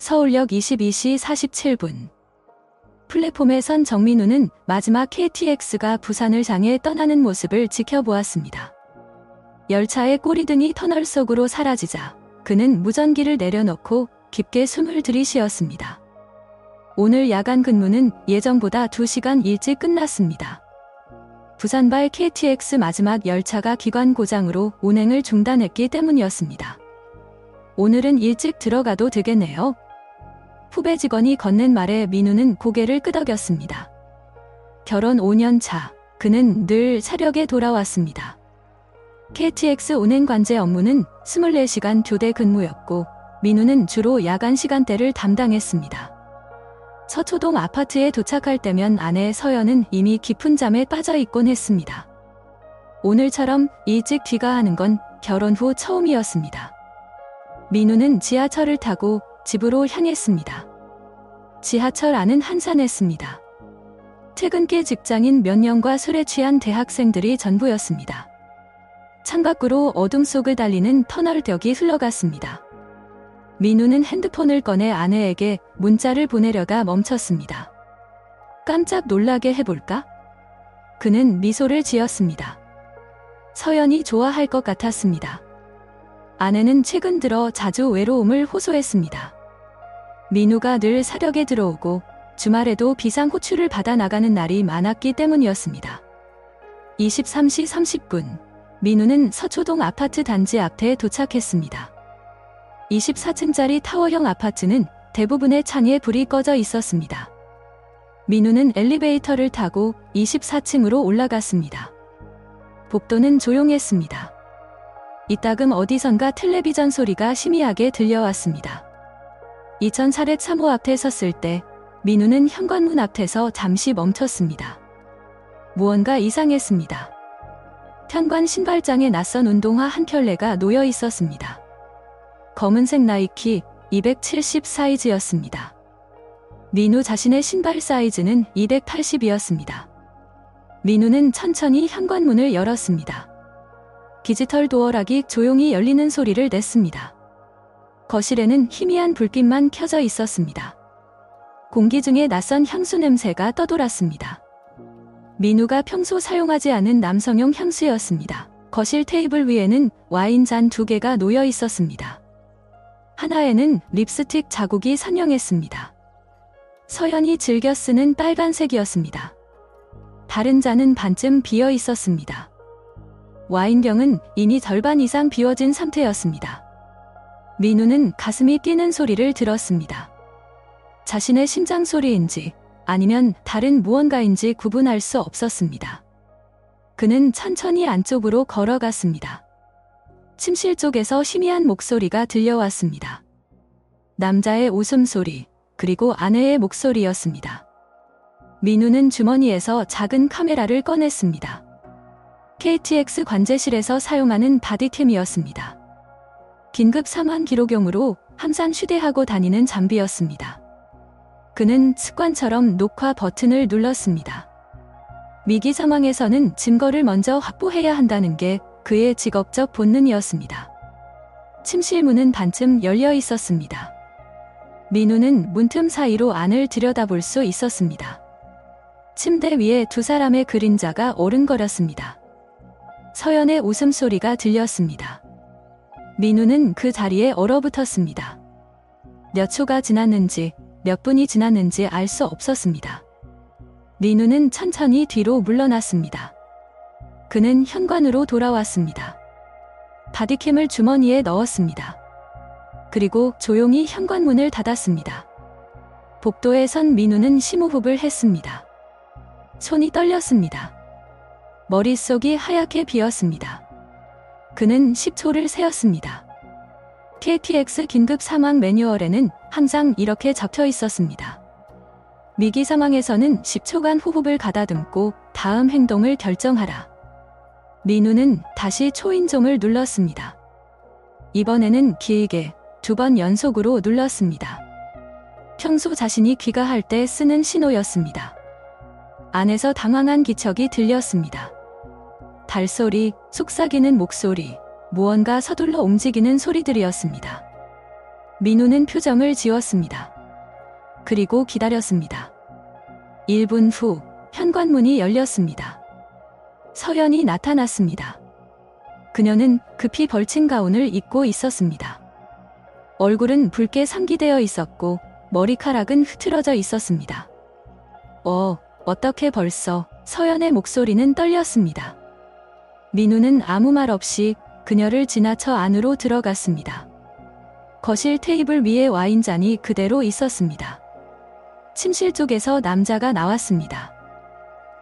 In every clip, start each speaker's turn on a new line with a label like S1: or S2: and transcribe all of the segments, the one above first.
S1: 서울역 22시 47분. 플랫폼에 선 정민우는 마지막 KTX가 부산을 향해 떠나는 모습을 지켜보았습니다. 열차의 꼬리등이 터널 속으로 사라지자 그는 무전기를 내려놓고 깊게 숨을 들이쉬었습니다. 오늘 야간 근무는 예정보다 2시간 일찍 끝났습니다. 부산발 KTX 마지막 열차가 기관 고장으로 운행을 중단했기 때문이었습니다. 오늘은 일찍 들어가도 되겠네요. 후배 직원이 건넨 말에 민우는 고개를 끄덕였습니다. 결혼 5년 차, 그는 늘 차력에 돌아왔습니다. KTX 운행 관제 업무는 24시간 교대 근무였고 민우는 주로 야간 시간대를 담당했습니다. 서초동 아파트에 도착할 때면 아내 서연은 이미 깊은 잠에 빠져 있곤 했습니다. 오늘처럼 일찍 귀가하는 건 결혼 후 처음이었습니다. 민우는 지하철을 타고 집으로 향했습니다. 지하철 안은 한산했습니다. 퇴근길 직장인 몇 명과 술에 취한 대학생들이 전부였습니다. 창밖으로 어둠 속을 달리는 터널벽이 흘러갔습니다. 민우는 핸드폰을 꺼내 아내에게 문자를 보내려다 멈췄습니다. 깜짝 놀라게 해볼까? 그는 미소를 지었습니다. 서연이 좋아할 것 같았습니다. 아내는 최근 들어 자주 외로움을 호소했습니다. 민우가 늘 사력에 들어오고 주말에도 비상호출을 받아 나가는 날이 많았기 때문이었습니다. 23시 30분, 민우는 서초동 아파트 단지 앞에 도착했습니다. 24층짜리 타워형 아파트는 대부분의 창에 불이 꺼져 있었습니다. 민우는 엘리베이터를 타고 24층으로 올라갔습니다. 복도는 조용했습니다. 이따금 어디선가 텔레비전 소리가 희미하게 들려왔습니다. 2000사례 참호 앞에 섰을 때 민우는 현관문 앞에서 잠시 멈췄습니다. 무언가 이상했습니다. 현관 신발장에 낯선 운동화 한 켤레가 놓여 있었습니다. 검은색 나이키 270 사이즈였습니다. 민우 자신의 신발 사이즈는 280이었습니다. 민우는 천천히 현관문을 열었습니다. 디지털 도어락이 조용히 열리는 소리를 냈습니다. 거실에는 희미한 불빛만 켜져 있었습니다. 공기 중에 낯선 향수 냄새가 떠돌았습니다. 민우가 평소 사용하지 않은 남성용 향수였습니다. 거실 테이블 위에는 와인잔 2개가 놓여 있었습니다. 하나에는 립스틱 자국이 선명했습니다. 서연이 즐겨 쓰는 빨간색이었습니다. 다른 잔은 반쯤 비어 있었습니다. 와인병은 이미 절반 이상 비워진 상태였습니다. 민우는 가슴이 뛰는 소리를 들었습니다. 자신의 심장 소리인지 아니면 다른 무언가인지 구분할 수 없었습니다. 그는 천천히 안쪽으로 걸어갔습니다. 침실 쪽에서 희미한 목소리가 들려왔습니다. 남자의 웃음소리, 그리고 아내의 목소리였습니다. 민우는 주머니에서 작은 카메라를 꺼냈습니다. KTX 관제실에서 사용하는 바디캠이었습니다. 긴급 상황 기록용으로 항상 휴대하고 다니는 장비였습니다. 그는 습관처럼 녹화 버튼을 눌렀습니다. 위기 상황에서는 증거를 먼저 확보해야 한다는 게 그의 직업적 본능이었습니다. 침실 문은 반쯤 열려 있었습니다. 민우는 문틈 사이로 안을 들여다볼 수 있었습니다. 침대 위에 2사람의 그림자가 어른거렸습니다. 서연의 웃음소리가 들렸습니다. 민우는 그 자리에 얼어붙었습니다. 몇 초가 지났는지 몇 분이 지났는지 알 수 없었습니다. 민우는 천천히 뒤로 물러났습니다. 그는 현관으로 돌아왔습니다. 바디캠을 주머니에 넣었습니다. 그리고 조용히 현관문을 닫았습니다. 복도에 선 민우는 심호흡을 했습니다. 손이 떨렸습니다. 머릿속이 하얗게 비었습니다. 그는 10초를 세었습니다. KTX 긴급 상황 매뉴얼에는 항상 이렇게 적혀 있었습니다. 위기 상황에서는 10초간 호흡을 가다듬고 다음 행동을 결정하라. 민우는 다시 초인종을 눌렀습니다. 이번에는 길게 2번 연속으로 눌렀습니다. 평소 자신이 귀가할 때 쓰는 신호였습니다. 안에서 당황한 기척이 들렸습니다. 달소리, 속삭이는 목소리, 무언가 서둘러 움직이는 소리들이었습니다. 민우는 표정을 지웠습니다. 그리고 기다렸습니다. 1분 후 현관문이 열렸습니다. 서연이 나타났습니다. 그녀는 급히 벌친 가운을 입고 있었습니다. 얼굴은 붉게 상기되어 있었고 머리카락은 흐트러져 있었습니다. 어떻게 벌써? 서연의 목소리는 떨렸습니다. 민우는 아무 말 없이 그녀를 지나쳐 안으로 들어갔습니다. 거실 테이블 위에 와인잔이 그대로 있었습니다. 침실 쪽에서 남자가 나왔습니다.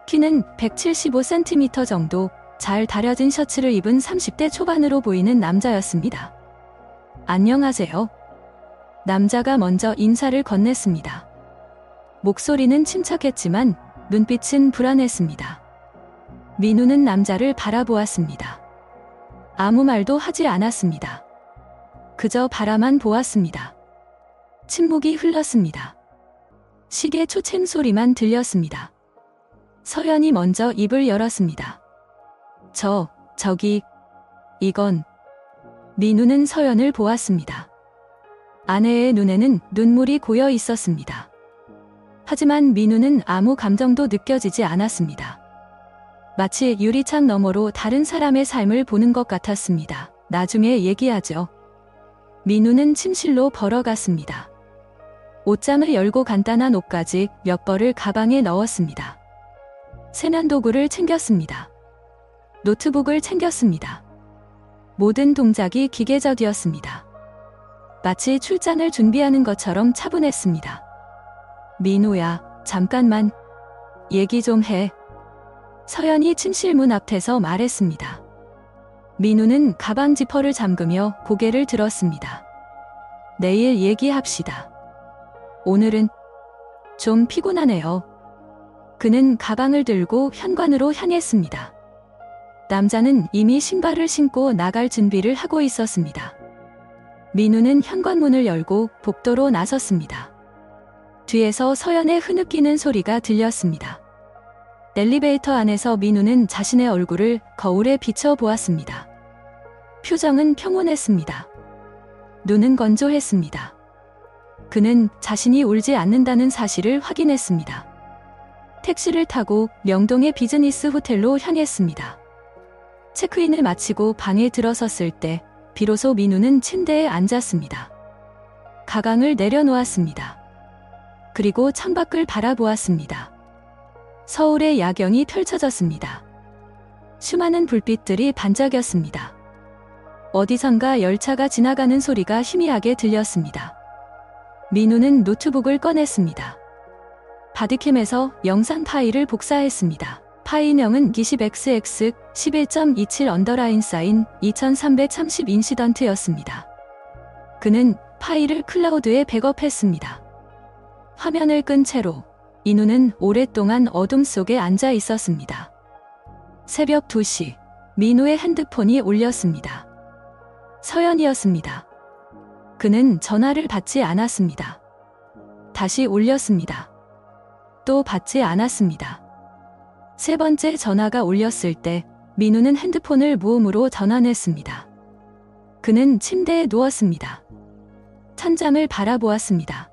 S1: 키는 175cm 정도, 잘 다려진 셔츠를 입은 30대 초반으로 보이는 남자였습니다. 안녕하세요. 남자가 먼저 인사를 건넸습니다. 목소리는 침착했지만 눈빛은 불안했습니다. 민우는 남자를 바라보았습니다. 아무 말도 하지 않았습니다. 그저 바라만 보았습니다. 침묵이 흘렀습니다. 시계 초침 소리만 들렸습니다. 서연이 먼저 입을 열었습니다. 이건. 민우는 서연을 보았습니다. 아내의 눈에는 눈물이 고여 있었습니다. 하지만 민우는 아무 감정도 느껴지지 않았습니다. 마치 유리창 너머로 다른 사람의 삶을 보는 것 같았습니다. 나중에 얘기하죠. 민우는 침실로 걸어갔습니다. 옷장을 열고 간단한 옷가지 몇 벌을 가방에 넣었습니다. 세면 도구를 챙겼습니다. 노트북을 챙겼습니다. 모든 동작이 기계적이었습니다. 마치 출장을 준비하는 것처럼 차분했습니다. 민우야, 잠깐만. 얘기 좀 해. 서연이 침실 문 앞에서 말했습니다. 민우는 가방 지퍼를 잠그며 고개를 들었습니다. 내일 얘기합시다. 오늘은 좀 피곤하네요. 그는 가방을 들고 현관으로 향했습니다. 남자는 이미 신발을 신고 나갈 준비를 하고 있었습니다. 민우는 현관문을 열고 복도로 나섰습니다. 뒤에서 서연의 흐느끼는 소리가 들렸습니다. 엘리베이터 안에서 민우는 자신의 얼굴을 거울에 비춰보았습니다. 표정은 평온했습니다. 눈은 건조했습니다. 그는 자신이 울지 않는다는 사실을 확인했습니다. 택시를 타고 명동의 비즈니스 호텔로 향했습니다. 체크인을 마치고 방에 들어섰을 때 비로소 민우는 침대에 앉았습니다. 가방을 내려놓았습니다. 그리고 창밖을 바라보았습니다. 서울의 야경이 펼쳐졌습니다. 수많은 불빛들이 반짝였습니다. 어디선가 열차가 지나가는 소리가 희미하게 들렸습니다. 민우는 노트북을 꺼냈습니다. 바디캠에서 영상 파일을 복사했습니다. 파일명은 기십XX 11.27 언더라인 사인 2330 인시던트였습니다. 그는 파일을 클라우드에 백업했습니다. 화면을 끈 채로 민우는 오랫동안 어둠 속에 앉아 있었습니다. 새벽 2시, 민우의 핸드폰이 울렸습니다. 서연이었습니다. 그는 전화를 받지 않았습니다. 다시 울렸습니다. 또 받지 않았습니다. 세 번째 전화가 울렸을 때 민우는 핸드폰을 무음으로 전환했습니다. 그는 침대에 누웠습니다. 천장을 바라보았습니다.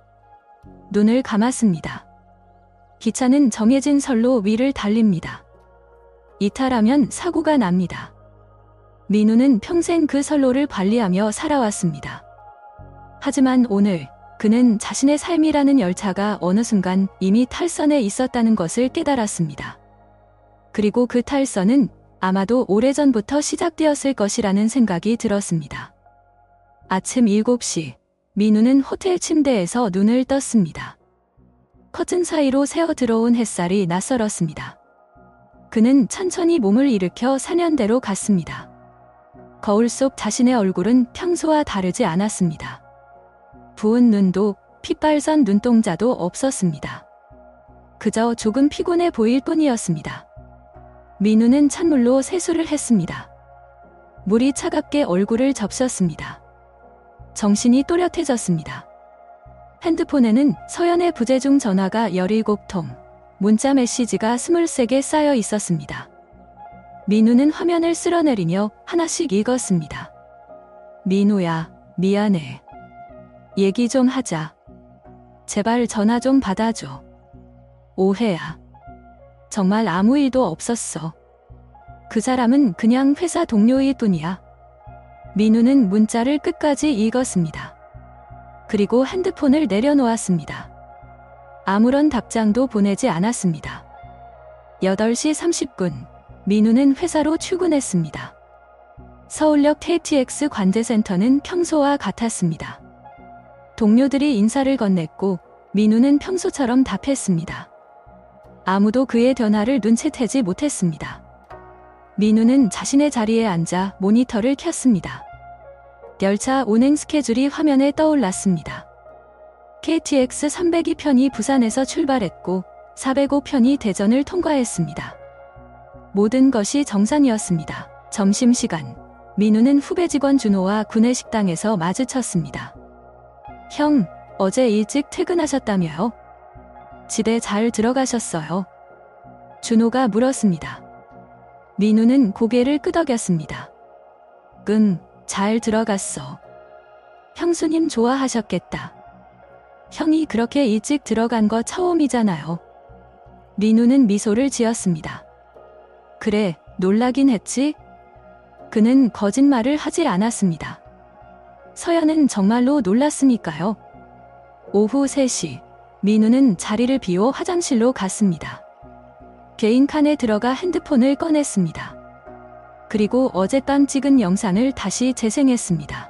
S1: 눈을 감았습니다. 기차는 정해진 선로 위를 달립니다. 이탈하면 사고가 납니다. 민우는 평생 그 선로를 관리하며 살아왔습니다. 하지만 오늘 그는 자신의 삶이라는 열차가 어느 순간 이미 탈선에 있었다는 것을 깨달았습니다. 그리고 그 탈선은 아마도 오래전부터 시작되었을 것이라는 생각이 들었습니다. 아침 7시, 민우는 호텔 침대에서 눈을 떴습니다. 커튼 사이로 새어 들어온 햇살이 낯설었습니다. 그는 천천히 몸을 일으켜 사년대로 갔습니다. 거울 속 자신의 얼굴은 평소와 다르지 않았습니다. 부은 눈도 핏발선 눈동자도 없었습니다. 그저 조금 피곤해 보일 뿐이었습니다. 민우는 찬물로 세수를 했습니다. 물이 차갑게 얼굴을 적셨습니다. 정신이 또렷해졌습니다. 핸드폰에는 서연의 부재중 전화가 17통, 문자 메시지가 23개 쌓여 있었습니다. 민우는 화면을 쓸어내리며 하나씩 읽었습니다. 민우야, 미안해. 얘기 좀 하자. 제발 전화 좀 받아줘. 오해야. 정말 아무 일도 없었어. 그 사람은 그냥 회사 동료일 뿐이야. 민우는 문자를 끝까지 읽었습니다. 그리고 핸드폰을 내려놓았습니다. 아무런 답장도 보내지 않았습니다. 8시 30분, 민우는 회사로 출근했습니다. 서울역 KTX 관제센터는 평소와 같았습니다. 동료들이 인사를 건넸고 민우는 평소처럼 답했습니다. 아무도 그의 변화를 눈치채지 못했습니다. 민우는 자신의 자리에 앉아 모니터를 켰습니다. 열차 운행 스케줄이 화면에 떠올랐습니다. KTX 302편이 부산에서 출발했고 405편이 대전을 통과했습니다. 모든 것이 정상이었습니다. 점심시간, 민우는 후배 직원 준호와 구내식당에서 마주쳤습니다. 형, 어제 일찍 퇴근하셨다며요? 집에 잘 들어가셨어요? 준호가 물었습니다. 민우는 고개를 끄덕였습니다. 잘 들어갔어. 형수님 좋아하셨겠다. 형이 그렇게 일찍 들어간 거 처음이잖아요. 민우는 미소를 지었습니다. 그래, 놀라긴 했지? 그는 거짓말을 하지 않았습니다. 서연은 정말로 놀랐으니까요. 오후 3시, 민우는 자리를 비워 화장실로 갔습니다. 개인 칸에 들어가 핸드폰을 꺼냈습니다. 그리고 어젯밤 찍은 영상을 다시 재생했습니다.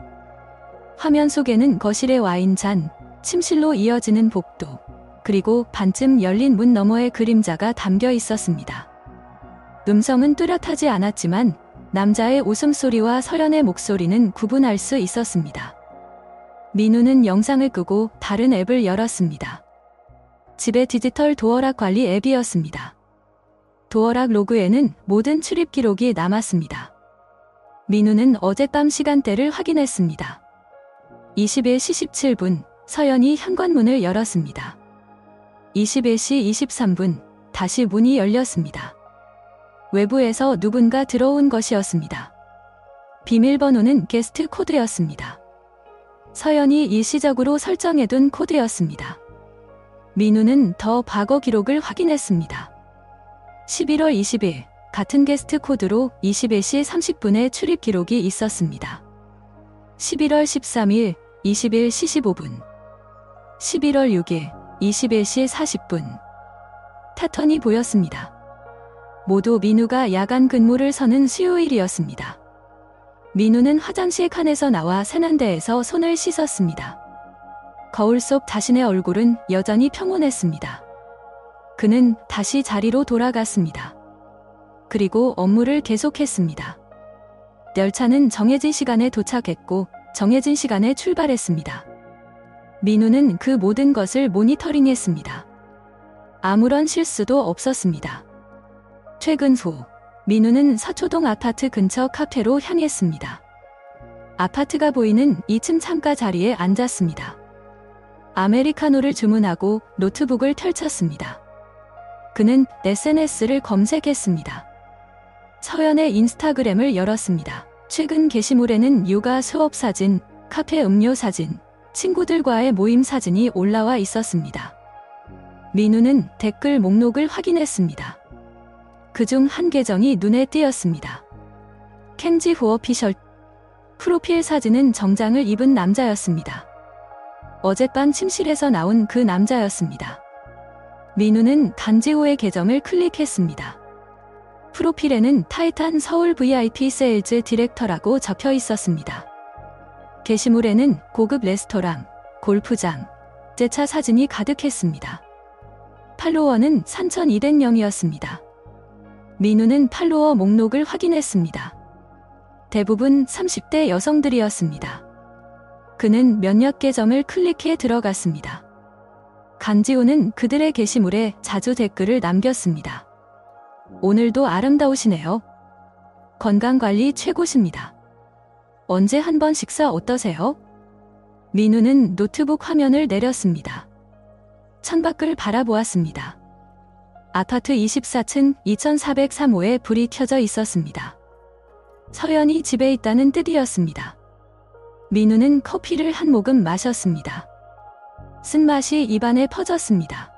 S1: 화면 속에는 거실의 와인잔, 침실로 이어지는 복도, 그리고 반쯤 열린 문 너머의 그림자가 담겨 있었습니다. 음성은 뚜렷하지 않았지만 남자의 웃음소리와 서연의 목소리는 구분할 수 있었습니다. 민우는 영상을 끄고 다른 앱을 열었습니다. 집의 디지털 도어락 관리 앱이었습니다. 도어락 로그에는 모든 출입 기록이 남았습니다. 민우는 어젯밤 시간대를 확인했습니다. 21시 17분, 서연이 현관문을 열었습니다. 21시 23분, 다시 문이 열렸습니다. 외부에서 누군가 들어온 것이었습니다. 비밀번호는 게스트 코드였습니다. 서연이 일시적으로 설정해둔 코드였습니다. 민우는 더 과거 기록을 확인했습니다. 11월 20일, 같은 게스트 코드로 21시 30분에 출입 기록이 있었습니다. 11월 13일, 21시 15분. 11월 6일, 21시 40분. 패턴이 보였습니다. 모두 민우가 야간 근무를 서는 수요일이었습니다. 민우는 화장실 칸에서 나와 세면대에서 손을 씻었습니다. 거울 속 자신의 얼굴은 여전히 평온했습니다. 그는 다시 자리로 돌아갔습니다. 그리고 업무를 계속했습니다. 열차는 정해진 시간에 도착했고 정해진 시간에 출발했습니다. 민우는 그 모든 것을 모니터링했습니다. 아무런 실수도 없었습니다. 퇴근 후, 민우는 서초동 아파트 근처 카페로 향했습니다. 아파트가 보이는 2층 창가 자리에 앉았습니다. 아메리카노를 주문하고 노트북을 펼쳤습니다. 그는 SNS를 검색했습니다. 서연의 인스타그램을 열었습니다. 최근 게시물에는 육아 수업 사진, 카페 음료 사진, 친구들과의 모임 사진이 올라와 있었습니다. 민우는 댓글 목록을 확인했습니다. 그중 한 계정이 눈에 띄었습니다. 켄지 후어피셜. 프로필 사진은 정장을 입은 남자였습니다. 어젯밤 침실에서 나온 그 남자였습니다. 민우는 단지호의 계정을 클릭했습니다. 프로필에는 타이탄 서울 VIP 세일즈 디렉터라고 적혀 있었습니다. 게시물에는 고급 레스토랑, 골프장, 제 차 사진이 가득했습니다. 팔로워는 3,200명이었습니다. 민우는 팔로워 목록을 확인했습니다. 대부분 30대 여성들이었습니다. 그는 몇몇 계정을 클릭해 들어갔습니다. 강지호는 그들의 게시물에 자주 댓글을 남겼습니다. 오늘도 아름다우시네요. 건강관리 최고십니다. 언제 한번 식사 어떠세요? 민우는 노트북 화면을 내렸습니다. 창밖을 바라보았습니다. 아파트 24층 2403호에 불이 켜져 있었습니다. 서연이 집에 있다는 뜻이었습니다. 민우는 커피를 한 모금 마셨습니다. 쓴맛이 입안에 퍼졌습니다.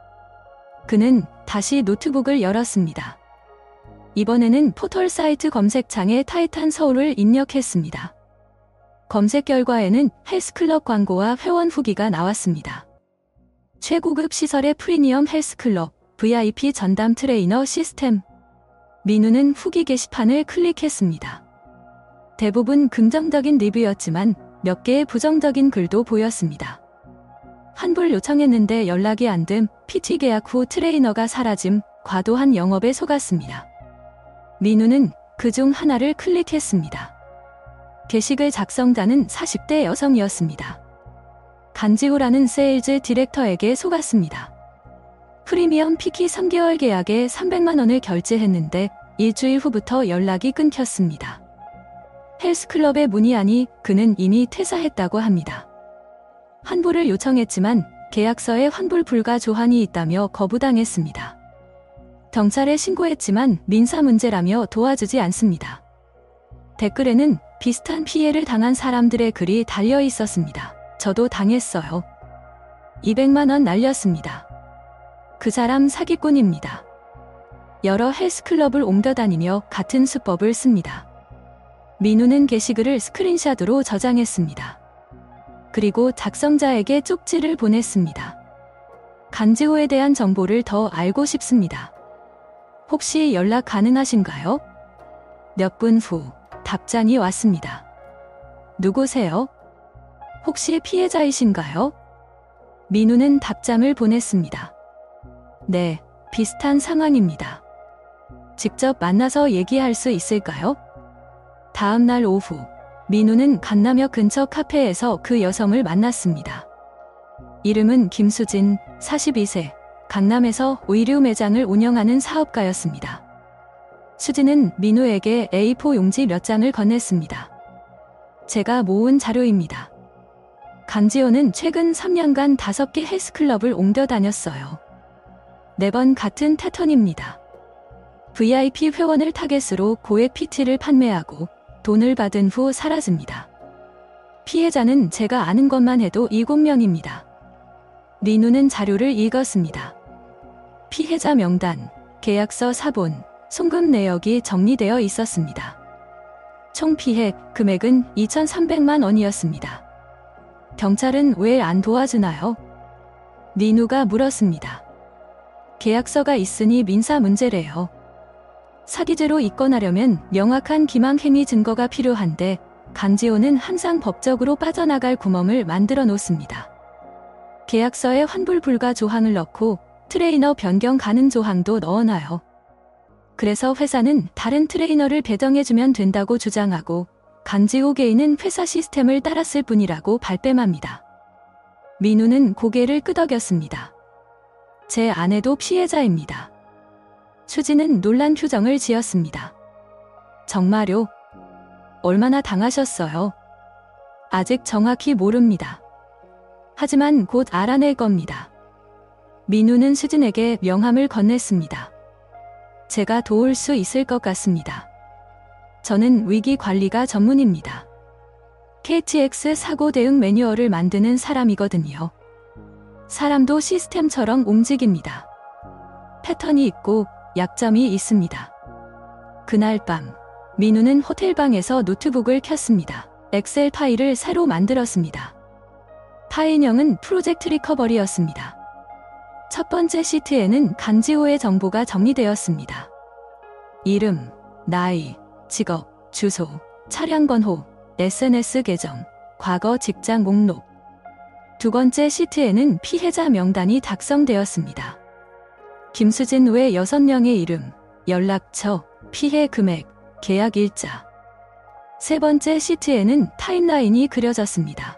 S1: 그는 다시 노트북을 열었습니다. 이번에는 포털 사이트 검색창에 타이탄 서울을 입력했습니다. 검색 결과에는 헬스클럽 광고와 회원 후기가 나왔습니다. 최고급 시설의 프리미엄 헬스클럽, VIP 전담 트레이너 시스템. 민우는 후기 게시판을 클릭했습니다. 대부분 긍정적인 리뷰였지만 몇 개의 부정적인 글도 보였습니다. 환불 요청했는데 연락이 안 됨, PT 계약 후 트레이너가 사라짐, 과도한 영업에 속았습니다. 민우는 그중 하나를 클릭했습니다. 게시글 작성자는 40대 여성이었습니다. 간지호라는 세일즈 디렉터에게 속았습니다. 프리미엄 피키 3개월 계약에 300만 원을 결제했는데 일주일 후부터 연락이 끊겼습니다. 헬스클럽에 문의하니 그는 이미 퇴사했다고 합니다. 환불을 요청했지만 계약서에 환불 불가 조항이 있다며 거부당했습니다. 경찰에 신고했지만 민사 문제라며 도와주지 않습니다. 댓글에는 비슷한 피해를 당한 사람들의 글이 달려 있었습니다. 저도 당했어요. 200만 원 날렸습니다. 그 사람 사기꾼입니다. 여러 헬스클럽을 옮겨다니며 같은 수법을 씁니다. 민우는 게시글을 스크린샷으로 저장했습니다. 그리고 작성자에게 쪽지를 보냈습니다. 간지호에 대한 정보를 더 알고 싶습니다. 혹시 연락 가능하신가요? 몇 분 후 답장이 왔습니다. 누구세요? 혹시 피해자이신가요? 민우는 답장을 보냈습니다. 네, 비슷한 상황입니다. 직접 만나서 얘기할 수 있을까요? 다음 날 오후, 민우는 강남역 근처 카페에서 그 여성을 만났습니다. 이름은 김수진, 42세, 강남에서 의류 매장을 운영하는 사업가였습니다. 수진은 민우에게 A4 용지 몇 장을 건넸습니다. 제가 모은 자료입니다. 강지호는 최근 3년간 5개 헬스클럽을 옮겨 다녔어요. 4번 같은 패턴입니다. VIP 회원을 타겟으로 고액 PT를 판매하고 돈을 받은 후 사라집니다. 피해자는 제가 아는 것만 해도 7명입니다. 민우는 자료를 읽었습니다. 피해자 명단, 계약서 사본, 송금 내역이 정리되어 있었습니다. 총 피해 금액은 2,300만 원이었습니다. 경찰은 왜 안 도와주나요? 민우가 물었습니다. 계약서가 있으니 민사 문제래요. 사기죄로 입건하려면 명확한 기망행위 증거가 필요한데 강지호는 항상 법적으로 빠져나갈 구멍을 만들어 놓습니다. 계약서에 환불 불가 조항을 넣고 트레이너 변경 가능 조항도 넣어놔요. 그래서 회사는 다른 트레이너를 배정해주면 된다고 주장하고 강지호 개인은 회사 시스템을 따랐을 뿐이라고 발뺌합니다. 민우는 고개를 끄덕였습니다. 제 아내도 피해자입니다. 수진은 놀란 표정을 지었습니다. 정말요? 얼마나 당하셨어요? 아직 정확히 모릅니다. 하지만 곧 알아낼 겁니다. 민우는 수진에게 명함을 건넸습니다. 제가 도울 수 있을 것 같습니다. 저는 위기 관리가 전문입니다. KTX 사고 대응 매뉴얼을 만드는 사람이거든요. 사람도 시스템처럼 움직입니다. 패턴이 있고 약점이 있습니다. 그날 밤, 민우는 호텔방에서 노트북을 켰습니다. 엑셀 파일을 새로 만들었습니다. 파일명은 프로젝트 리커버리였습니다. 첫 번째 시트에는 강지호의 정보가 정리되었습니다. 이름, 나이, 직업, 주소, 차량 번호, SNS 계정, 과거 직장 목록. 두 번째 시트에는 피해자 명단이 작성되었습니다. 김수진 외 6명의 이름, 연락처, 피해 금액, 계약 일자. 세 번째 시트에는 타임라인이 그려졌습니다.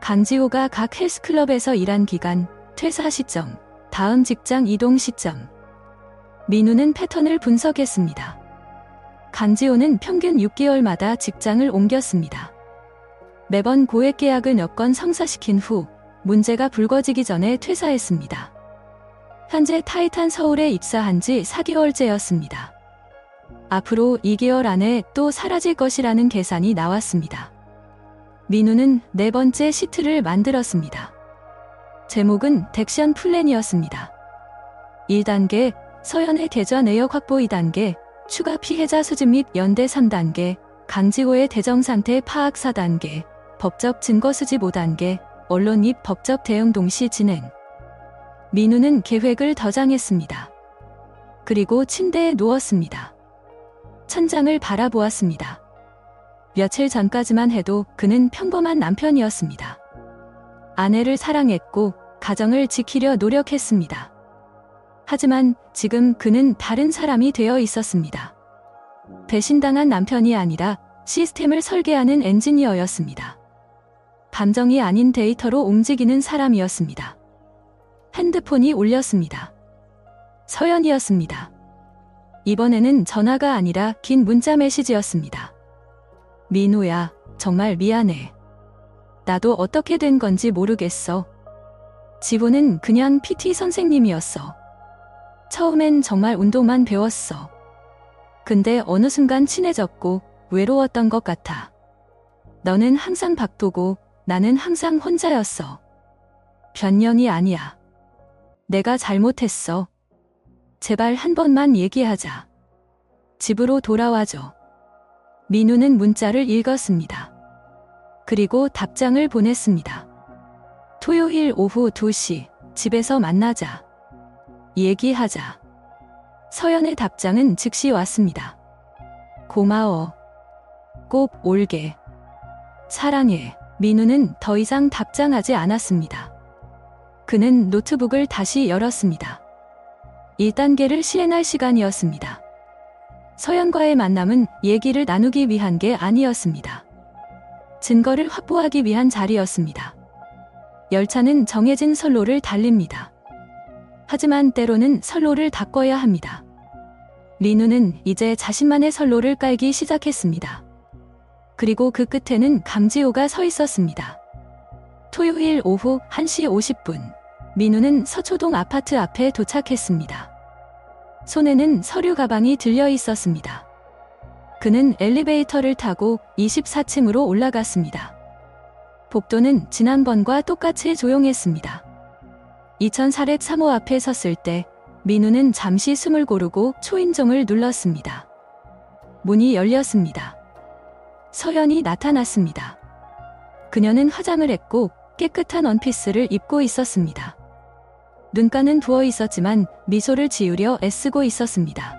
S1: 강지호가 각 헬스클럽에서 일한 기간, 퇴사 시점, 다음 직장 이동 시점. 민우는 패턴을 분석했습니다. 강지호는 평균 6개월마다 직장을 옮겼습니다. 매번 고액 계약을 몇 건 성사시킨 후 문제가 불거지기 전에 퇴사했습니다. 현재 타이탄 서울에 입사한 지 4개월째였습니다. 앞으로 2개월 안에 또 사라질 것이라는 계산이 나왔습니다. 민우는 네 번째 시트를 만들었습니다. 제목은 덱션 플랜이었습니다. 1단계 서연의 계좌 내역 확보. 2단계 추가 피해자 수집 및 연대. 3단계 강지호의 대정상태 파악. 4단계 법적 증거 수집. 5단계 언론 및 법적 대응 동시 진행. 민우는 계획을 더장했습니다. 그리고 침대에 누웠습니다. 천장을 바라보았습니다. 며칠 전까지만 해도 그는 평범한 남편이었습니다. 아내를 사랑했고 가정을 지키려 노력했습니다. 하지만 지금 그는 다른 사람이 되어 있었습니다. 배신당한 남편이 아니라 시스템을 설계하는 엔지니어였습니다. 감정이 아닌 데이터로 움직이는 사람이었습니다. 핸드폰이 울렸습니다. 서연이었습니다. 이번에는 전화가 아니라 긴 문자 메시지였습니다. 민우야, 정말 미안해. 나도 어떻게 된 건지 모르겠어. 지호는 그냥 PT 선생님이었어. 처음엔 정말 운동만 배웠어. 근데 어느 순간 친해졌고 외로웠던 것 같아. 너는 항상 박도고 나는 항상 혼자였어. 변명이 아니야. 내가 잘못했어. 제발 한 번만 얘기하자. 집으로 돌아와줘. 민우는 문자를 읽었습니다. 그리고 답장을 보냈습니다. 토요일 오후 2시 집에서 만나자. 얘기하자. 서연의 답장은 즉시 왔습니다. 고마워. 꼭 올게. 사랑해. 민우는 더 이상 답장하지 않았습니다. 그는 노트북을 다시 열었습니다. 1단계를 시행할 시간이었습니다. 서연과의 만남은 얘기를 나누기 위한 게 아니었습니다. 증거를 확보하기 위한 자리였습니다. 열차는 정해진 선로를 달립니다. 하지만 때로는 선로를 바꿔야 합니다. 민우는 이제 자신만의 선로를 깔기 시작했습니다. 그리고 그 끝에는 강지호가 서 있었습니다. 토요일 오후 1시 50분, 민우는 서초동 아파트 앞에 도착했습니다. 손에는 서류 가방이 들려 있었습니다. 그는 엘리베이터를 타고 24층으로 올라갔습니다. 복도는 지난번과 똑같이 조용했습니다. 2004렛 3호 앞에 섰을 때 민우는 잠시 숨을 고르고 초인종을 눌렀습니다. 문이 열렸습니다. 서연이 나타났습니다. 그녀는 화장을 했고 깨끗한 원피스를 입고 있었습니다. 눈가는 부어 있었지만 미소를 지으려 애쓰고 있었습니다.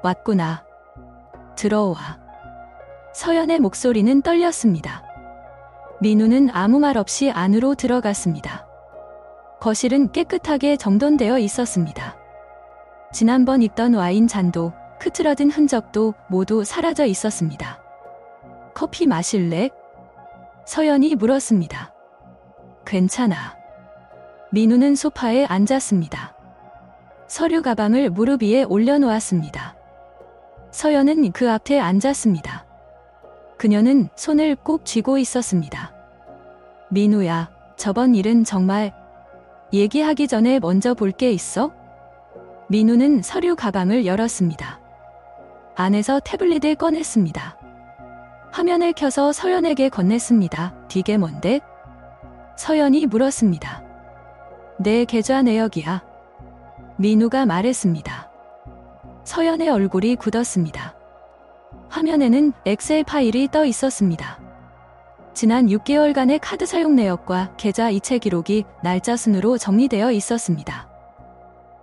S1: 왔구나. 들어와. 서연의 목소리는 떨렸습니다. 민우는 아무 말 없이 안으로 들어갔습니다. 거실은 깨끗하게 정돈되어 있었습니다. 지난번 입던 와인 잔도 흐트러진 흔적도 모두 사라져 있었습니다. 커피 마실래? 서연이 물었습니다. 괜찮아. 민우는 소파에 앉았습니다. 서류 가방을 무릎 위에 올려놓았습니다. 서연은 그 앞에 앉았습니다. 그녀는 손을 꼭 쥐고 있었습니다. 민우야, 저번 일은 정말... 얘기하기 전에 먼저 볼 게 있어? 민우는 서류 가방을 열었습니다. 안에서 태블릿을 꺼냈습니다. 화면을 켜서 서연에게 건넸습니다. 이게 뭔데? 서연이 물었습니다. 내 계좌 내역이야. 민우가 말했습니다. 서연의 얼굴이 굳었습니다. 화면에는 엑셀 파일이 떠 있었습니다. 지난 6개월간의 카드 사용 내역과 계좌 이체 기록이 날짜 순으로 정리되어 있었습니다.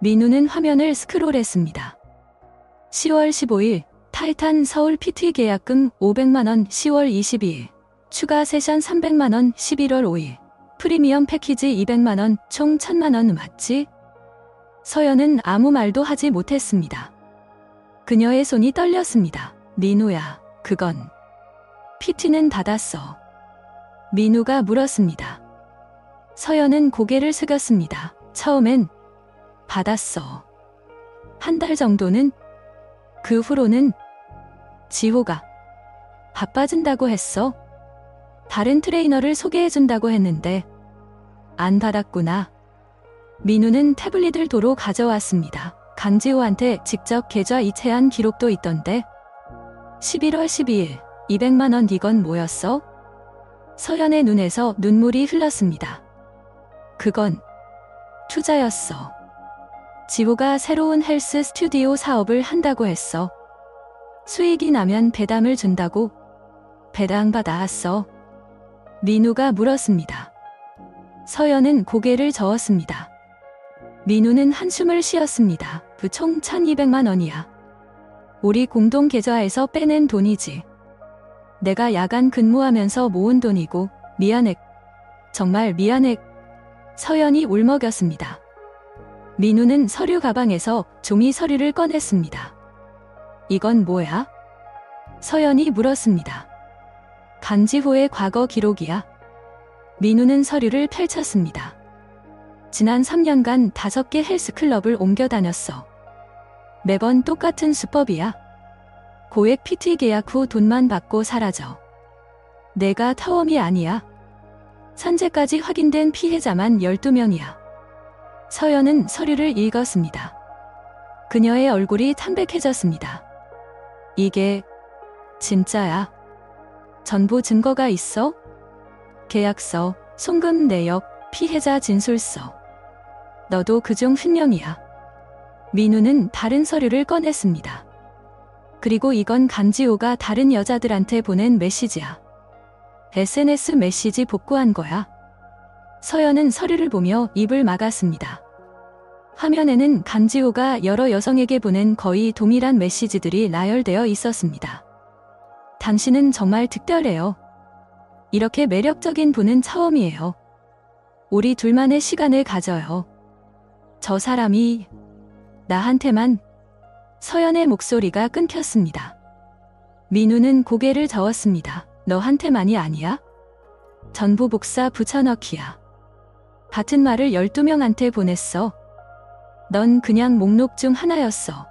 S1: 민우는 화면을 스크롤했습니다. 10월 15일 타이탄 서울 PT 계약금 500만원 10월 22일 추가 세션 300만원 11월 5일 프리미엄 패키지 200만원 총 1000만원 맞지? 서연은 아무 말도 하지 못했습니다. 그녀의 손이 떨렸습니다. 민우야, 그건... PT는 받았어. 민우가 물었습니다. 서연은 고개를 숙였습니다. 처음엔 받았어. 한 달 정도는? 그 후로는? 지호가 바빠진다고 했어? 다른 트레이너를 소개해준다고 했는데 안 받았구나. 민우는 태블릿을 도로 가져왔습니다. 강지호한테 직접 계좌 이체한 기록도 있던데. 11월 12일 200만원 이건 뭐였어? 서연의 눈에서 눈물이 흘렀습니다. 그건 투자였어. 지호가 새로운 헬스 스튜디오 사업을 한다고 했어. 수익이 나면 배당을 준다고. 배당 받아왔어? 민우가 물었습니다. 서연은 고개를 저었습니다. 민우는 한숨을 쉬었습니다. 총 1200만 원이야. 우리 공동 계좌에서 빼낸 돈이지. 내가 야간 근무하면서 모은 돈이고 미안해. 정말 미안해. 서연이 울먹였습니다. 민우는 서류 가방에서 종이 서류를 꺼냈습니다. 이건 뭐야? 서연이 물었습니다. 간지호의 과거 기록이야. 민우는 서류를 펼쳤습니다. 지난 3년간 5개 헬스클럽을 옮겨 다녔어. 매번 똑같은 수법이야. 고액 PT 계약 후 돈만 받고 사라져. 내가 타원이 아니야. 산재까지 확인된 피해자만 12명이야. 서연은 서류를 읽었습니다. 그녀의 얼굴이 창백해졌습니다. 이게 진짜야? 전부 증거가 있어? 계약서, 송금 내역, 피해자 진술서. 너도 그중 한 명이야. 민우는 다른 서류를 꺼냈습니다. 그리고 이건 간지호가 다른 여자들한테 보낸 메시지야. SNS 메시지 복구한 거야. 서연은 서류를 보며 입을 막았습니다. 화면에는 간지호가 여러 여성에게 보낸 거의 동일한 메시지들이 나열되어 있었습니다. 당신은 정말 특별해요. 이렇게 매력적인 분은 처음이에요. 우리 둘만의 시간을 가져요. 저 사람이 나한테만. 서연의 목소리가 끊겼습니다. 민우는 고개를 저었습니다. 너한테만이 아니야? 전부 복사 붙여넣기야. 같은 말을 12명한테 보냈어. 넌 그냥 목록 중 하나였어.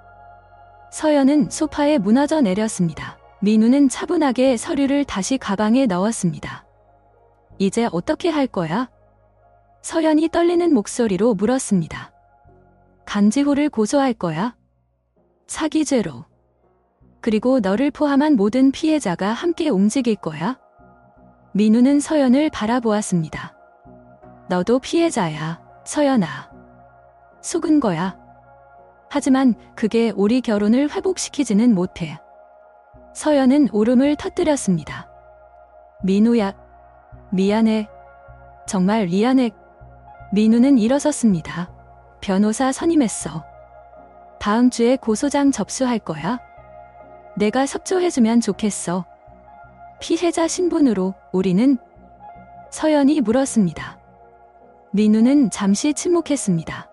S1: 서연은 소파에 무너져 내렸습니다. 민우는 차분하게 서류를 다시 가방에 넣었습니다. 이제 어떻게 할 거야? 서연이 떨리는 목소리로 물었습니다. 간지호를 고소할 거야? 사기죄로. 그리고 너를 포함한 모든 피해자가 함께 움직일 거야? 민우는 서연을 바라보았습니다. 너도 피해자야, 서연아. 속은 거야. 하지만 그게 우리 결혼을 회복시키지는 못해. 서연은 울음을 터뜨렸습니다. 민우야, 미안해. 정말 미안해. 민우는 일어섰습니다. 변호사 선임했어. 다음 주에 고소장 접수할 거야? 내가 협조해주면 좋겠어. 피해자 신분으로 우리는? 서연이 물었습니다. 민우는 잠시 침묵했습니다.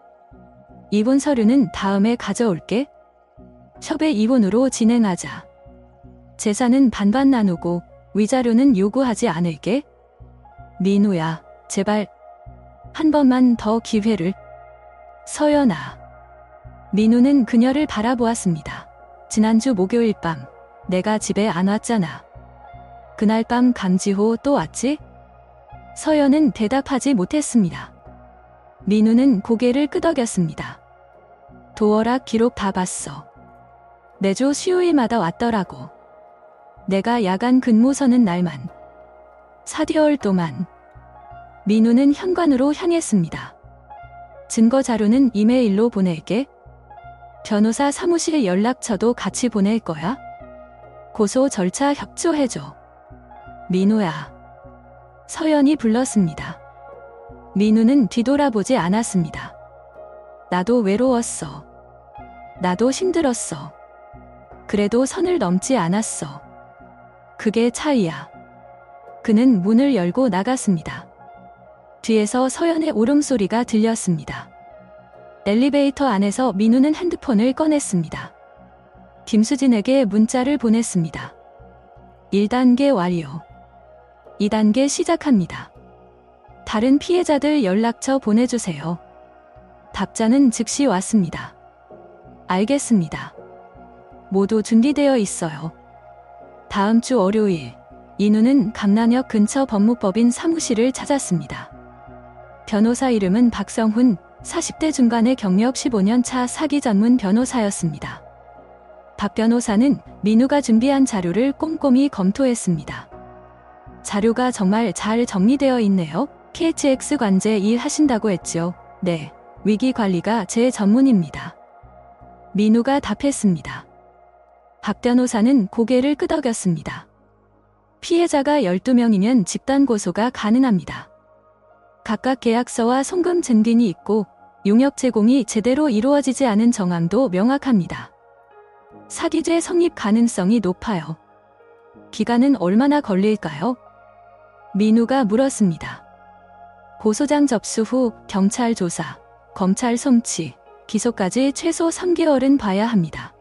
S1: 이혼 서류는 다음에 가져올게. 협의 이혼으로 진행하자. 재산은 반반 나누고 위자료는 요구하지 않을게. 민우야, 제발 한 번만 더 기회를. 서연아. 민우는 그녀를 바라보았습니다. 지난주 목요일 밤 내가 집에 안 왔잖아. 그날 밤 간지호 또 왔지? 서연은 대답하지 못했습니다. 민우는 고개를 끄덕였습니다. 도어락 기록 다 봤어. 매주 수요일마다 왔더라고. 내가 야간 근무 서는 날만. 4개월 동안. 민우는 현관으로 향했습니다. 증거 자료는 이메일로 보낼게. 변호사 사무실 연락처도 같이 보낼 거야? 고소 절차 협조해줘. 민우야. 서연이 불렀습니다. 민우는 뒤돌아보지 않았습니다. 나도 외로웠어. 나도 힘들었어. 그래도 선을 넘지 않았어. 그게 차이야. 그는 문을 열고 나갔습니다. 뒤에서 서연의 울음소리가 들렸습니다. 엘리베이터 안에서 민우는 핸드폰을 꺼냈습니다. 김수진에게 문자를 보냈습니다. 1단계 완료. 2단계 시작합니다. 다른 피해자들 연락처 보내주세요. 답장은 즉시 왔습니다. 알겠습니다. 모두 준비되어 있어요. 다음 주 월요일, 인우는 강남역 근처 법무법인 사무실을 찾았습니다. 변호사 이름은 박성훈, 40대 중반의 경력 15년 차 사기 전문 변호사였습니다. 박 변호사는 민우가 준비한 자료를 꼼꼼히 검토했습니다. 자료가 정말 잘 정리되어 있네요. KHX 관제 일 하신다고 했죠. 네. 위기 관리가 제 전문입니다. 민우가 답했습니다. 박 변호사는 고개를 끄덕였습니다. 피해자가 12명이면 집단 고소가 가능합니다. 각각 계약서와 송금 증빙이 있고 용역 제공이 제대로 이루어지지 않은 정황도 명확합니다. 사기죄 성립 가능성이 높아요. 기간은 얼마나 걸릴까요? 민우가 물었습니다. 고소장 접수 후 경찰 조사, 검찰 송치, 기소까지 최소 3개월은 봐야 합니다.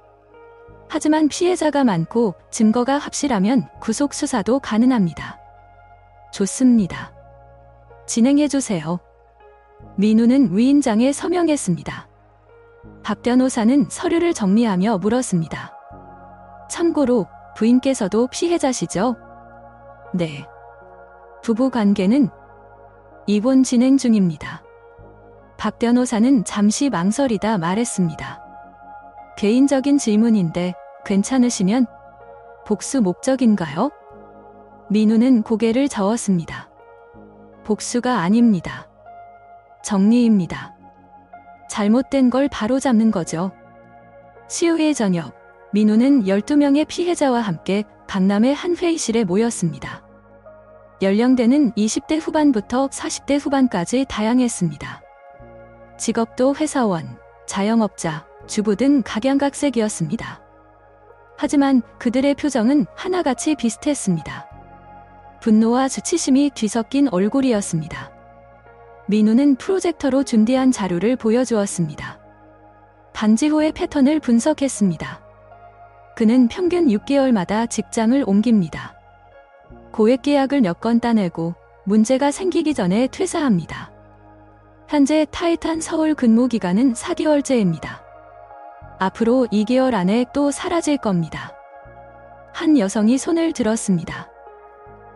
S1: 하지만 피해자가 많고 증거가 확실하면 구속 수사도 가능합니다. 좋습니다. 진행해주세요. 민우는 위인장에 서명했습니다. 박 변호사는 서류를 정리하며 물었습니다. 참고로 부인께서도 피해자시죠? 네. 부부 관계는 이혼 진행 중입니다. 박 변호사는 잠시 망설이다 말했습니다. 개인적인 질문인데 괜찮으시면 복수 목적인가요? 민우는 고개를 저었습니다. 복수가 아닙니다. 정리입니다. 잘못된 걸 바로잡는 거죠. 수요일 저녁, 민우는 12명의 피해자와 함께 강남의 한 회의실에 모였습니다. 연령대는 20대 후반부터 40대 후반까지 다양했습니다. 직업도 회사원, 자영업자, 주부 등 각양각색이었습니다. 하지만 그들의 표정은 하나같이 비슷했습니다. 분노와 수치심이 뒤섞인 얼굴이었습니다. 민우는 프로젝터로 준비한 자료를 보여주었습니다. 반지 후의 패턴을 분석했습니다. 그는 평균 6개월마다 직장을 옮깁니다. 고액 계약을 몇 건 따내고 문제가 생기기 전에 퇴사합니다. 현재 타이탄 서울 근무 기간은 4개월째입니다. 앞으로 2개월 안에 또 사라질 겁니다. 한 여성이 손을 들었습니다.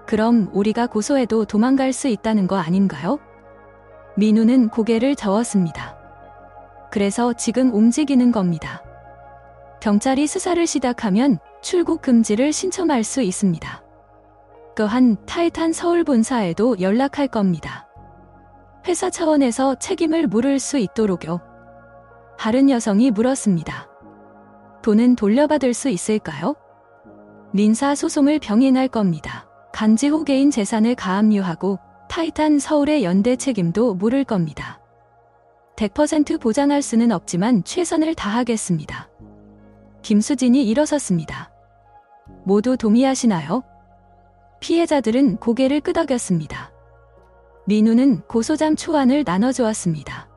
S1: 그럼 우리가 고소해도 도망갈 수 있다는 거 아닌가요? 민우는 고개를 저었습니다. 그래서 지금 움직이는 겁니다. 경찰이 수사를 시작하면 출국 금지를 신청할 수 있습니다. 또한 타이탄 서울 본사에도 연락할 겁니다. 회사 차원에서 책임을 물을 수 있도록요. 다른 여성이 물었습니다. 돈은 돌려받을 수 있을까요? 민사 소송을 병행할 겁니다. 간지호 개인 재산을 가압류하고 타이탄 서울의 연대 책임도 물을 겁니다. 100% 보장할 수는 없지만 최선을 다하겠습니다. 김수진이 일어섰습니다. 모두 동의하시나요? 피해자들은 고개를 끄덕였습니다. 민우는 고소장 초안을 나눠주었습니다.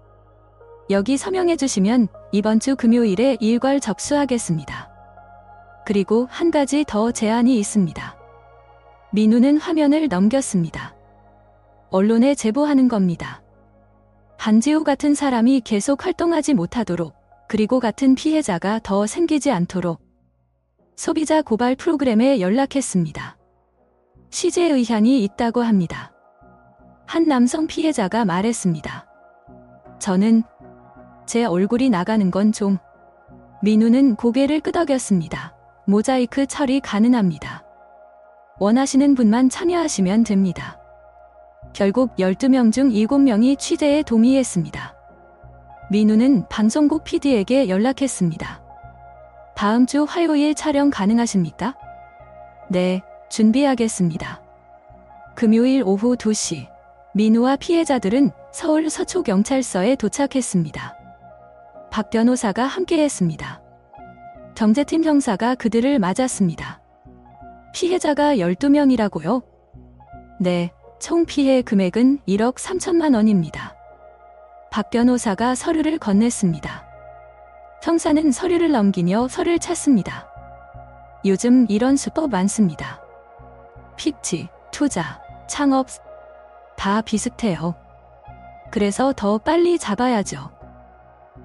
S1: 여기 서명해 주시면 이번 주 금요일에 일괄 접수하겠습니다. 그리고 한 가지 더 제안이 있습니다. 민우는 화면을 넘겼습니다. 언론에 제보하는 겁니다. 반지호 같은 사람이 계속 활동하지 못하도록, 그리고 같은 피해자가 더 생기지 않도록 소비자 고발 프로그램에 연락했습니다. 시제 의향이 있다고 합니다. 한 남성 피해자가 말했습니다. 저는 제 얼굴이 나가는 건 좀... 민우는 고개를 끄덕였습니다. 모자이크 처리 가능합니다. 원하시는 분만 참여하시면 됩니다. 결국 12명 중 7명이 취재에 동의했습니다. 민우는 방송국 PD에게 연락했습니다. 다음 주 화요일 촬영 가능하십니까? 네, 준비하겠습니다. 금요일 오후 2시, 민우와 피해자들은 서울 서초경찰서에 도착했습니다. 박 변호사가 함께했습니다. 경제팀 형사가 그들을 맞았습니다. 피해자가 12명이라고요? 네, 총 피해 금액은 1억 3천만 원입니다. 박 변호사가 서류를 건넸습니다. 형사는 서류를 넘기며 서를 찾습니다. 요즘 이런 수법 많습니다. 픽지, 투자, 창업 다 비슷해요. 그래서 더 빨리 잡아야죠.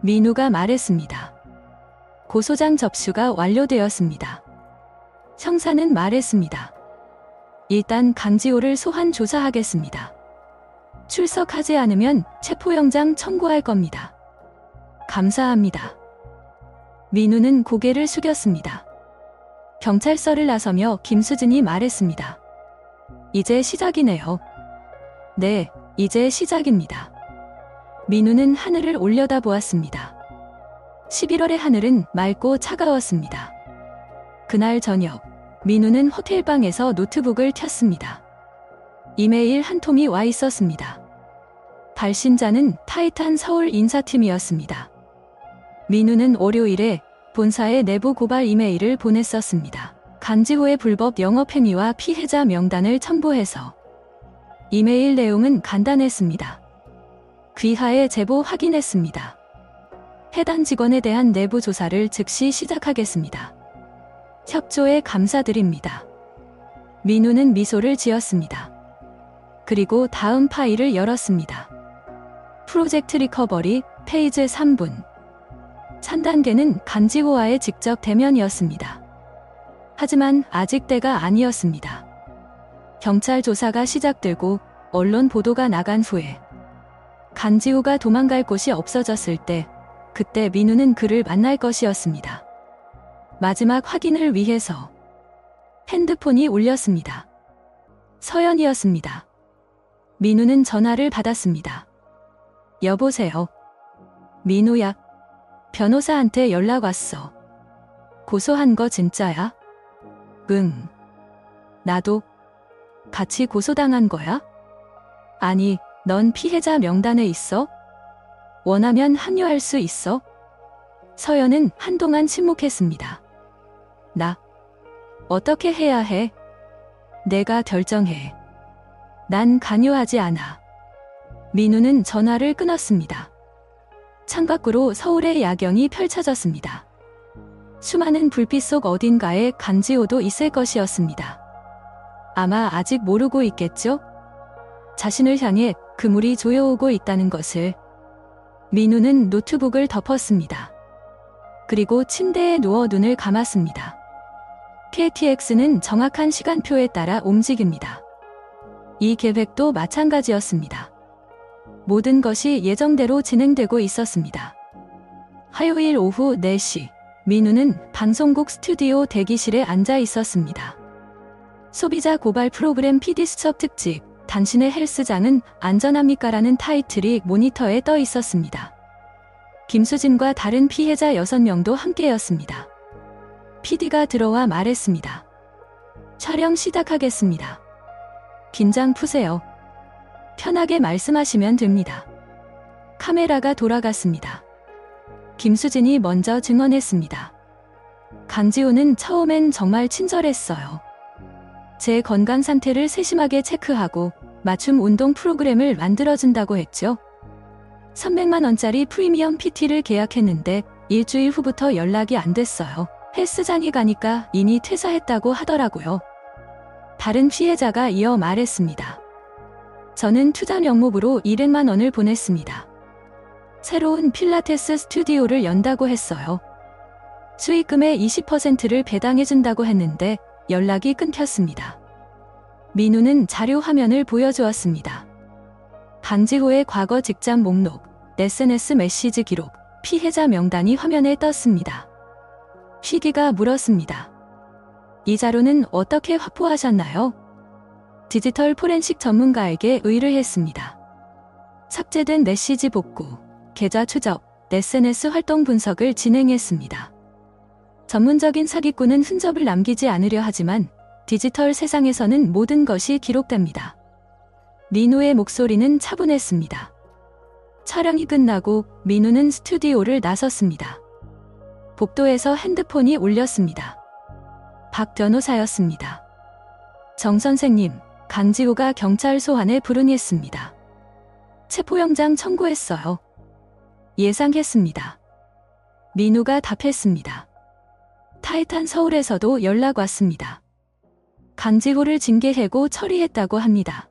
S1: 민우가 말했습니다. 고소장 접수가 완료되었습니다. 형사는 말했습니다. 일단 강지호를 소환 조사하겠습니다. 출석하지 않으면 체포영장 청구할 겁니다. 감사합니다. 민우는 고개를 숙였습니다. 경찰서를 나서며 김수진이 말했습니다. 이제 시작이네요. 네, 이제 시작입니다. 민우는 하늘을 올려다보았습니다. 11월의 하늘은 맑고 차가웠습니다. 그날 저녁, 민우는 호텔방에서 노트북을 켰습니다. 이메일 한 통이 와 있었습니다. 발신자는 타이탄 서울 인사팀이었습니다. 민우는 월요일에 본사에 내부 고발 이메일을 보냈었습니다. 간지호의 불법 영업행위와 피해자 명단을 첨부해서. 이메일 내용은 간단했습니다. 귀하에 제보 확인했습니다. 해당 직원에 대한 내부 조사를 즉시 시작하겠습니다. 협조에 감사드립니다. 민우는 미소를 지었습니다. 그리고 다음 파일을 열었습니다. 프로젝트 리커버리 페이지 3분. 3단계는 간지호와의 직접 대면이었습니다. 하지만 아직 때가 아니었습니다. 경찰 조사가 시작되고 언론 보도가 나간 후에 간지호가 도망갈 곳이 없어졌을 때 그때 민우는 그를 만날 것이었습니다. 마지막 확인을 위해서 핸드폰이 울렸습니다. 서연이었습니다. 민우는 전화를 받았습니다. 여보세요. 민우야. 변호사한테 연락 왔어. 고소한 거 진짜야? 응. 나도. 같이 고소당한 거야? 아니, 넌 피해자 명단에 있어? 원하면 합류할 수 있어? 서연은 한동안 침묵했습니다. 나? 어떻게 해야 해? 내가 결정해. 난 관여하지 않아. 민우는 전화를 끊었습니다. 창밖으로 서울의 야경이 펼쳐졌습니다. 수많은 불빛 속 어딘가에 간지호도 있을 것이었습니다. 아마 아직 모르고 있겠죠? 자신을 향해 그물이 조여오고 있다는 것을. 민우는 노트북을 덮었습니다. 그리고 침대에 누워 눈을 감았습니다. KTX는 정확한 시간표에 따라 움직입니다. 이 계획도 마찬가지였습니다. 모든 것이 예정대로 진행되고 있었습니다. 화요일 오후 4시, 민우는 방송국 스튜디오 대기실에 앉아 있었습니다. 소비자 고발 프로그램 PD수첩 특집, 당신의 헬스장은 안전합니까라는 타이틀이 모니터에 떠 있었습니다. 김수진과 다른 피해자 6명도 함께였습니다. PD가 들어와 말했습니다. 촬영 시작하겠습니다. 긴장 푸세요. 편하게 말씀하시면 됩니다. 카메라가 돌아갔습니다. 김수진이 먼저 증언했습니다. 강지호는 처음엔 정말 친절했어요. 제 건강 상태를 세심하게 체크하고 맞춤 운동 프로그램을 만들어준다고 했죠. 300만 원짜리 프리미엄 PT를 계약했는데 일주일 후부터 연락이 안 됐어요. 헬스장에 가니까 이미 퇴사했다고 하더라고요. 다른 피해자가 이어 말했습니다. 저는 투자 명목으로 200만 원을 보냈습니다. 새로운 필라테스 스튜디오를 연다고 했어요. 수익금의 20%를 배당해준다고 했는데 연락이 끊겼습니다. 민우는 자료 화면을 보여주었습니다. 강지호의 과거 직장 목록, SNS 메시지 기록, 피해자 명단이 화면에 떴습니다. 희기가 물었습니다. 이 자료는 어떻게 확보하셨나요? 디지털 포렌식 전문가에게 의뢰했습니다. 삭제된 메시지 복구, 계좌 추적, SNS 활동 분석을 진행했습니다. 전문적인 사기꾼은 흔적을 남기지 않으려 하지만 디지털 세상에서는 모든 것이 기록됩니다. 민우의 목소리는 차분했습니다. 촬영이 끝나고 민우는 스튜디오를 나섰습니다. 복도에서 핸드폰이 울렸습니다. 박 변호사였습니다. 정 선생님, 강지호가 경찰 소환에 불응했습니다. 체포영장 청구했어요. 예상했습니다. 민우가 답했습니다. 타이탄 서울에서도 연락 왔습니다. 강지호를 징계해고 처리했다고 합니다.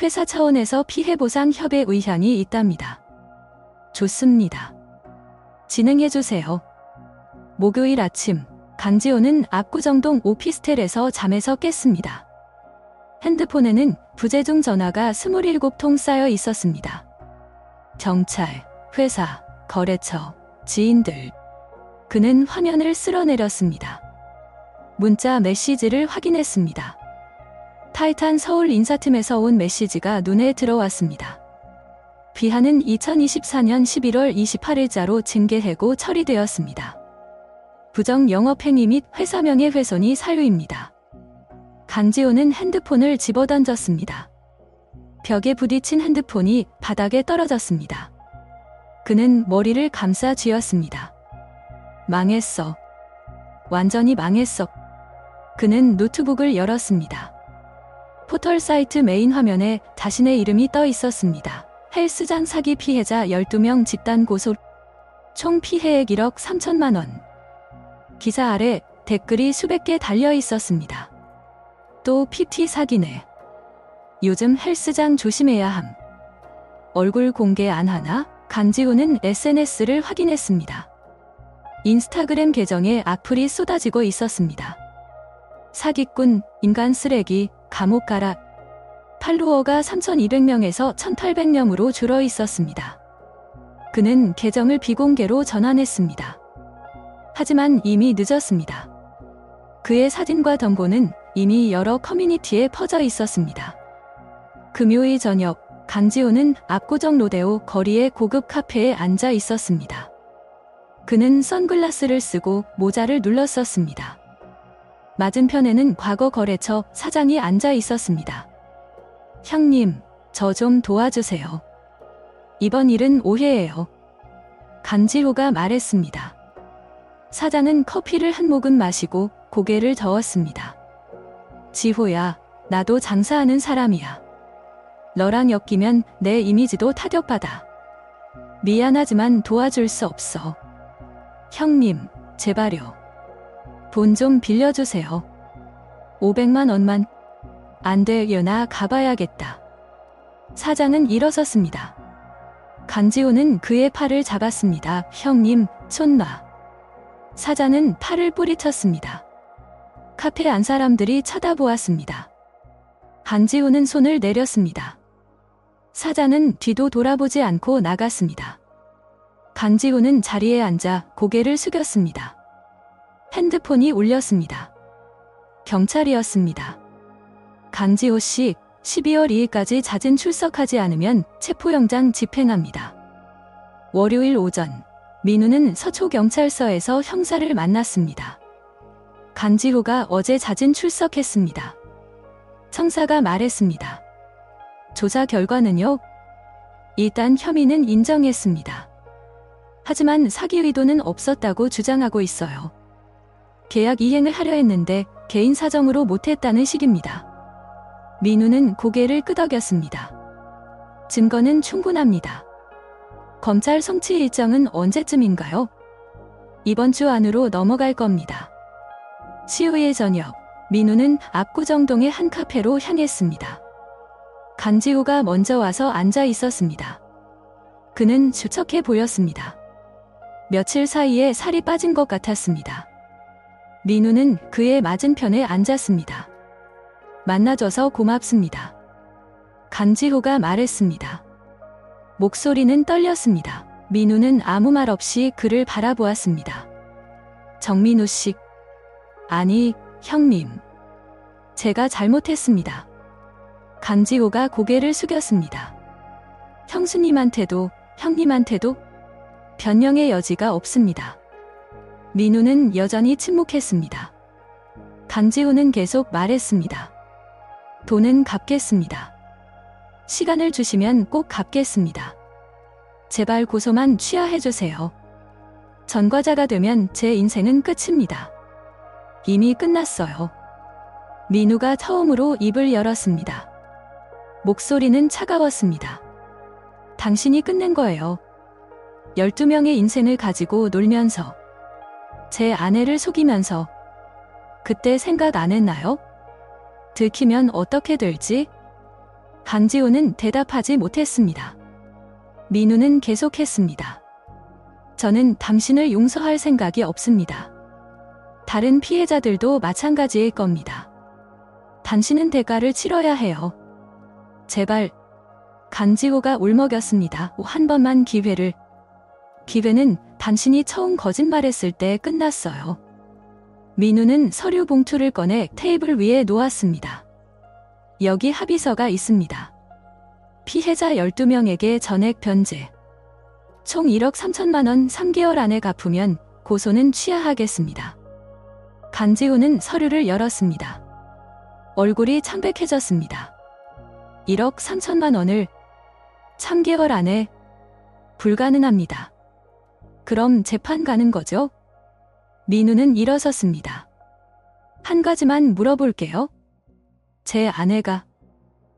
S1: 회사 차원에서 피해보상 협의 의향이 있답니다. 좋습니다. 진행해주세요. 목요일 아침, 강지호는 압구정동 오피스텔에서 잠에서 깼습니다. 핸드폰에는 부재중 전화가 27통 쌓여 있었습니다. 경찰, 회사, 거래처, 지인들. 그는 화면을 쓸어내렸습니다. 문자 메시지를 확인했습니다. 타이탄 서울 인사팀에서 온 메시지가 눈에 들어왔습니다. 비하는 2024년 11월 28일자로 징계해고 처리되었습니다. 부정 영업행위 및 회사명예 훼손이 사유입니다. 강지호는 핸드폰을 집어던졌습니다. 벽에 부딪힌 핸드폰이 바닥에 떨어졌습니다. 그는 머리를 감싸 쥐었습니다. 망했어. 완전히 망했어. 그는 노트북을 열었습니다. 포털 사이트 메인 화면에 자신의 이름이 떠 있었습니다. 헬스장 사기 피해자 12명 집단 고소. 총 피해액 1억 3천만 원. 기사 아래 댓글이 수백 개 달려 있었습니다. 또 PT 사기네. 요즘 헬스장 조심해야 함. 얼굴 공개 안 하나? 강지호는 SNS를 확인했습니다. 인스타그램 계정에 악플이 쏟아지고 있었습니다. 사기꾼, 인간 쓰레기, 감옥 가라. 팔로워가 3,200명에서 1,800명으로 줄어 있었습니다. 그는 계정을 비공개로 전환했습니다. 하지만 이미 늦었습니다. 그의 사진과 덤보는 이미 여러 커뮤니티에 퍼져 있었습니다. 금요일 저녁, 강지호는 압구정 로데오 거리의 고급 카페에 앉아 있었습니다. 그는 선글라스를 쓰고 모자를 눌렀었습니다. 맞은편에는 과거 거래처 사장이 앉아 있었습니다. 형님, 저 좀 도와주세요. 이번 일은 오해예요. 강지호가 말했습니다. 사장은 커피를 한 모금 마시고 고개를 저었습니다. 지호야, 나도 장사하는 사람이야. 너랑 엮이면 내 이미지도 타격받아. 미안하지만 도와줄 수 없어. 형님, 제발요. 돈 좀 빌려주세요. 500만 원만. 안 돼요, 나 가봐야겠다. 사장은 일어섰습니다. 강지호는 그의 팔을 잡았습니다. 형님, 손 놔. 사장은 팔을 뿌리쳤습니다. 카페 안 사람들이 쳐다보았습니다. 강지호는 손을 내렸습니다. 사장은 뒤도 돌아보지 않고 나갔습니다. 강지호는 자리에 앉아 고개를 숙였습니다. 핸드폰이 울렸습니다. 경찰이었습니다. 강지호 씨, 12월 2일까지 자진 출석하지 않으면 체포영장 집행합니다. 월요일 오전, 민우는 서초경찰서에서 형사를 만났습니다. 강지호가 어제 자진 출석했습니다. 청사가 말했습니다. 조사 결과는요? 일단 혐의는 인정했습니다. 하지만 사기 의도는 없었다고 주장하고 있어요. 계약 이행을 하려 했는데 개인 사정으로 못했다는 식입니다. 민우는 고개를 끄덕였습니다. 증거는 충분합니다. 검찰 송치 일정은 언제쯤인가요? 이번 주 안으로 넘어갈 겁니다. 15일 저녁, 민우는 압구정동의 한 카페로 향했습니다. 강지호가 먼저 와서 앉아 있었습니다. 그는 수척해 보였습니다. 며칠 사이에 살이 빠진 것 같았습니다. 민우는 그의 맞은편에 앉았습니다. 만나줘서 고맙습니다. 강지호가 말했습니다. 목소리는 떨렸습니다. 민우는 아무 말 없이 그를 바라보았습니다. 정민우 씨. 아니, 형님. 제가 잘못했습니다. 강지호가 고개를 숙였습니다. 형수님한테도, 형님한테도 변명의 여지가 없습니다. 민우는 여전히 침묵했습니다. 강지호는 계속 말했습니다. 돈은 갚겠습니다. 시간을 주시면 꼭 갚겠습니다. 제발 고소만 취하해주세요. 전과자가 되면 제 인생은 끝입니다. 이미 끝났어요. 민우가 처음으로 입을 열었습니다. 목소리는 차가웠습니다. 당신이 끝낸 거예요. 12명의 인생을 가지고 놀면서, 제 아내를 속이면서. 그때 생각 안 했나요? 들키면 어떻게 될지? 강지호는 대답하지 못했습니다. 민우는 계속했습니다. 저는 당신을 용서할 생각이 없습니다. 다른 피해자들도 마찬가지일 겁니다. 당신은 대가를 치러야 해요. 제발. 강지호가 울먹였습니다. 한 번만 기회를. 기회는 당신이 처음 거짓말했을 때 끝났어요. 민우는 서류 봉투를 꺼내 테이블 위에 놓았습니다. 여기 합의서가 있습니다. 피해자 12명에게 전액 변제. 총 1억 3천만 원 3개월 안에 갚으면 고소는 취하하겠습니다. 강지호는 서류를 열었습니다. 얼굴이 창백해졌습니다. 1억 3천만 원을 3개월 안에 불가능합니다. 그럼 재판 가는 거죠? 민우는 일어섰습니다. 한 가지만 물어볼게요. 제 아내가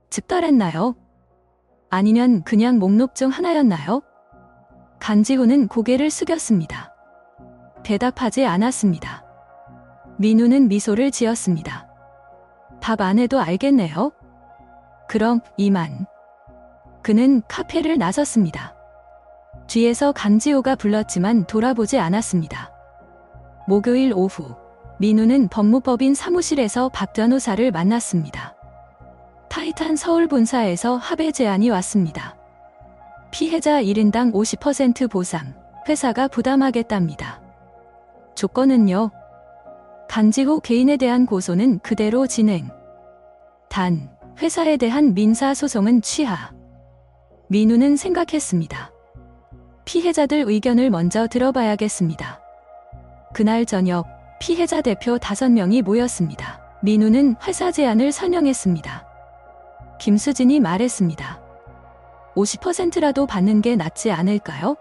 S1: 즉달했나요? 아니면 그냥 목록 중 하나였나요? 강지호는 고개를 숙였습니다. 대답하지 않았습니다. 민우는 미소를 지었습니다. 답 안 해도 알겠네요. 그럼 이만. 그는 카페를 나섰습니다. 뒤에서 강지호가 불렀지만 돌아보지 않았습니다. 목요일 오후, 민우는 법무법인 사무실에서 박 변호사를 만났습니다. 타이탄 서울 본사에서 합의 제안이 왔습니다. 피해자 1인당 50% 보상, 회사가 부담하겠답니다. 조건은요? 강지호 개인에 대한 고소는 그대로 진행. 단, 회사에 대한 민사소송은 취하. 민우는 생각했습니다. 피해자들 의견을 먼저 들어봐야겠습니다. 그날 저녁, 피해자 대표 5명이 모였습니다. 민우는 회사 제안을 설명했습니다. 김수진이 말했습니다. 50%라도 받는 게 낫지 않을까요?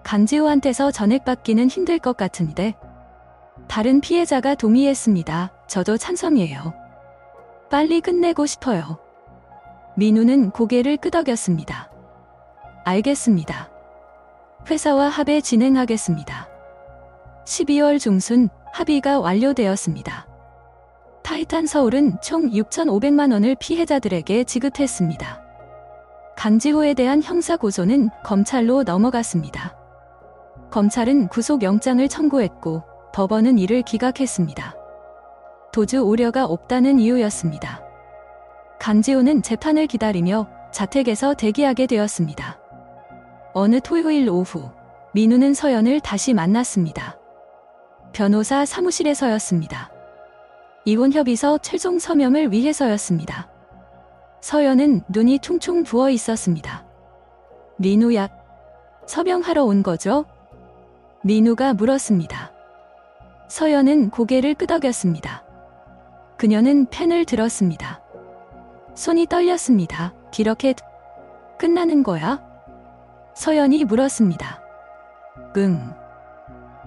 S1: 강지호한테서 전액받기는 힘들 것 같은데. 다른 피해자가 동의했습니다. 저도 찬성이에요. 빨리 끝내고 싶어요. 민우는 고개를 끄덕였습니다. 알겠습니다. 회사와 합의 진행하겠습니다. 12월 중순 합의가 완료되었습니다. 타이탄 서울은 총 6,500만 원을 피해자들에게 지급했습니다. 강지호에 대한 형사고소는 검찰로 넘어갔습니다. 검찰은 구속영장을 청구했고 법원은 이를 기각했습니다. 도주 우려가 없다는 이유였습니다. 강지호는 재판을 기다리며 자택에서 대기하게 되었습니다. 어느 토요일 오후, 민우는 서연을 다시 만났습니다. 변호사 사무실에서였습니다. 이혼 협의서 최종 서명을 위해서였습니다. 서연은 눈이 퉁퉁 부어 있었습니다. 민우야, 서명하러 온 거죠? 민우가 물었습니다. 서연은 고개를 끄덕였습니다. 그녀는 펜을 들었습니다. 손이 떨렸습니다. 이렇게 끝나는 거야? 서연이 물었습니다. 응.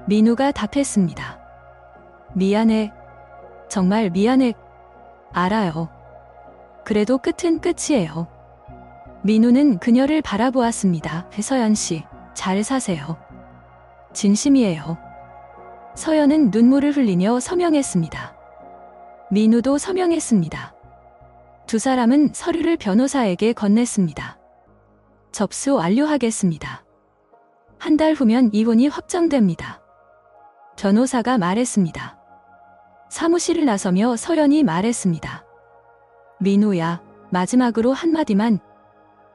S1: 민우가 답했습니다. 미안해. 정말 미안해. 알아요. 그래도 끝은 끝이에요. 민우는 그녀를 바라보았습니다. 서연 씨, 잘 사세요. 진심이에요. 서연은 눈물을 흘리며 서명했습니다. 민우도 서명했습니다. 두 사람은 서류를 변호사에게 건넸습니다. 접수 완료하겠습니다. 한 달 후면 이혼이 확정됩니다. 변호사가 말했습니다. 사무실을 나서며 서연이 말했습니다. 민우야, 마지막으로 한마디만.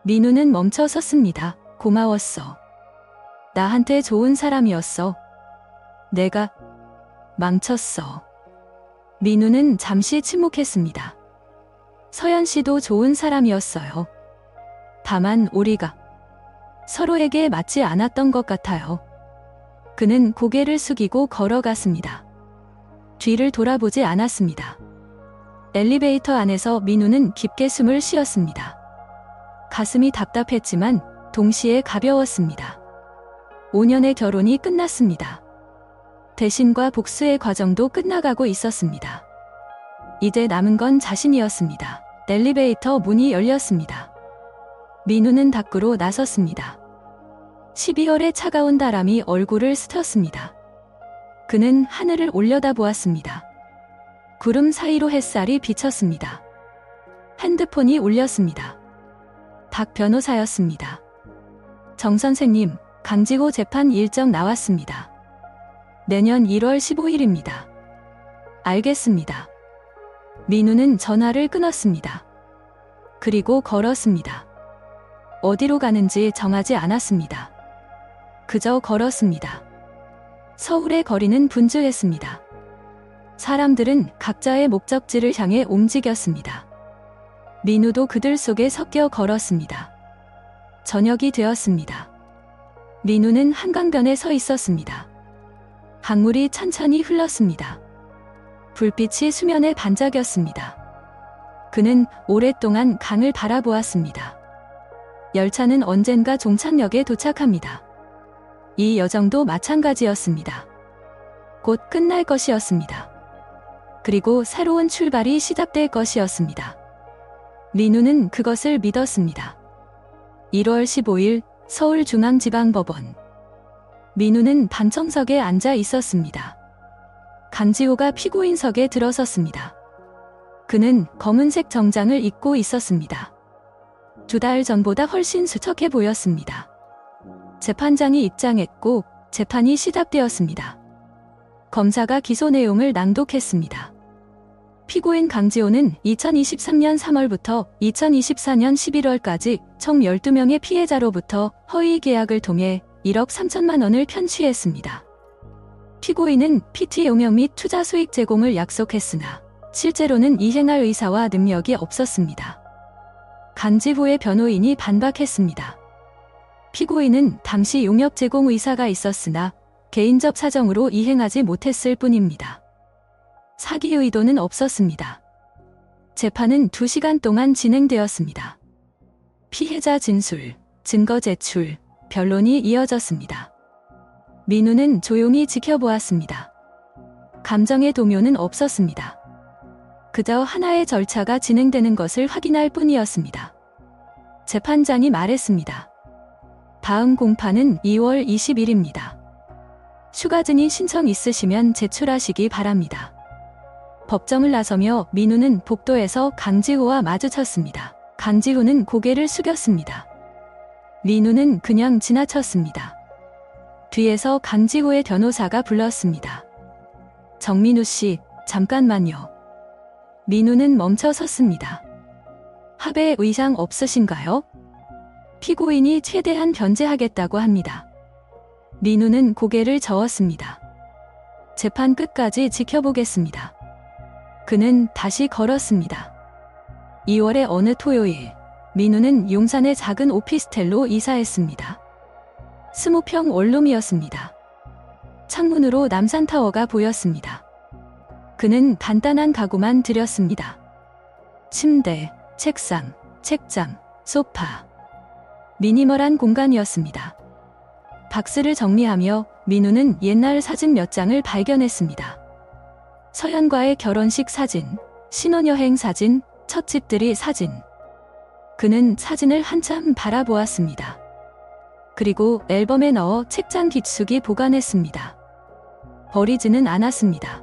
S1: 민우는 멈춰 섰습니다. 고마웠어. 나한테 좋은 사람이었어. 내가 망쳤어. 민우는 잠시 침묵했습니다. 서연 씨도 좋은 사람이었어요. 다만 우리가 서로에게 맞지 않았던 것 같아요. 그는 고개를 숙이고 걸어갔습니다. 뒤를 돌아보지 않았습니다. 엘리베이터 안에서 민우는 깊게 숨을 쉬었습니다. 가슴이 답답했지만 동시에 가벼웠습니다. 5년의 결혼이 끝났습니다. 대신과 복수의 과정도 끝나가고 있었습니다. 이제 남은 건 자신이었습니다. 엘리베이터 문이 열렸습니다. 민우는 밖으로 나섰습니다. 12월의 차가운 바람이 얼굴을 스쳤습니다. 그는 하늘을 올려다보았습니다. 구름 사이로 햇살이 비쳤습니다. 핸드폰이 울렸습니다. 박 변호사였습니다. 정 선생님, 강지호 재판 일정 나왔습니다. 내년 1월 15일입니다. 알겠습니다. 민우는 전화를 끊었습니다. 그리고 걸었습니다. 어디로 가는지 정하지 않았습니다. 그저 걸었습니다. 서울의 거리는 분주했습니다. 사람들은 각자의 목적지를 향해 움직였습니다. 민우도 그들 속에 섞여 걸었습니다. 저녁이 되었습니다. 민우는 한강변에 서 있었습니다. 강물이 천천히 흘렀습니다. 불빛이 수면에 반짝였습니다. 그는 오랫동안 강을 바라보았습니다. 열차는 언젠가 종착역에 도착합니다. 이 여정도 마찬가지였습니다. 곧 끝날 것이었습니다. 그리고 새로운 출발이 시작될 것이었습니다. 민우는 그것을 믿었습니다. 1월 15일 서울중앙지방법원. 민우는 방청석에 앉아 있었습니다. 강지호가 피고인석에 들어섰습니다. 그는 검은색 정장을 입고 있었습니다. 2달 전보다 훨씬 수척해 보였습니다. 재판장이 입장했고 재판이 시작되었습니다. 검사가 기소 내용을 낭독했습니다. 피고인 강지호는 2023년 3월부터 2024년 11월까지 총 12명의 피해자로부터 허위 계약을 통해 1억 3천만 원을 편취했습니다. 피고인은 PT 용역 및 투자 수익 제공을 약속했으나 실제로는 이행할 의사와 능력이 없었습니다. 강지호의 변호인이 반박했습니다. 피고인은 당시 용역 제공 의사가 있었으나 개인적 사정으로 이행하지 못했을 뿐입니다. 사기 의도는 없었습니다. 재판은 2시간 동안 진행되었습니다. 피해자 진술, 증거 제출, 변론이 이어졌습니다. 민우는 조용히 지켜보았습니다. 감정의 동요는 없었습니다. 그저 하나의 절차가 진행되는 것을 확인할 뿐이었습니다. 재판장이 말했습니다. 다음 공판은 2월 20일입니다. 추가 증인 신청 있으시면 제출하시기 바랍니다. 법정을 나서며 민우는 복도에서 강지호와 마주쳤습니다. 강지호는 고개를 숙였습니다. 민우는 그냥 지나쳤습니다. 뒤에서 강지호의 변호사가 불렀습니다. 정민우 씨, 잠깐만요. 민우는 멈춰 섰습니다. 합의 의향 없으신가요? 피고인이 최대한 변제하겠다고 합니다. 민우는 고개를 저었습니다. 재판 끝까지 지켜보겠습니다. 그는 다시 걸었습니다. 2월의 어느 토요일, 민우는 용산의 작은 오피스텔로 이사했습니다. 20평 원룸이었습니다. 창문으로 남산타워가 보였습니다. 그는 간단한 가구만 들였습니다. 침대, 책상, 책장, 소파. 미니멀한 공간이었습니다. 박스를 정리하며 민우는 옛날 사진 몇 장을 발견했습니다. 서연과의 결혼식 사진, 신혼여행 사진, 첫 집들이 사진. 그는 사진을 한참 바라보았습니다. 그리고 앨범에 넣어 책장 깊숙이 보관했습니다. 버리지는 않았습니다.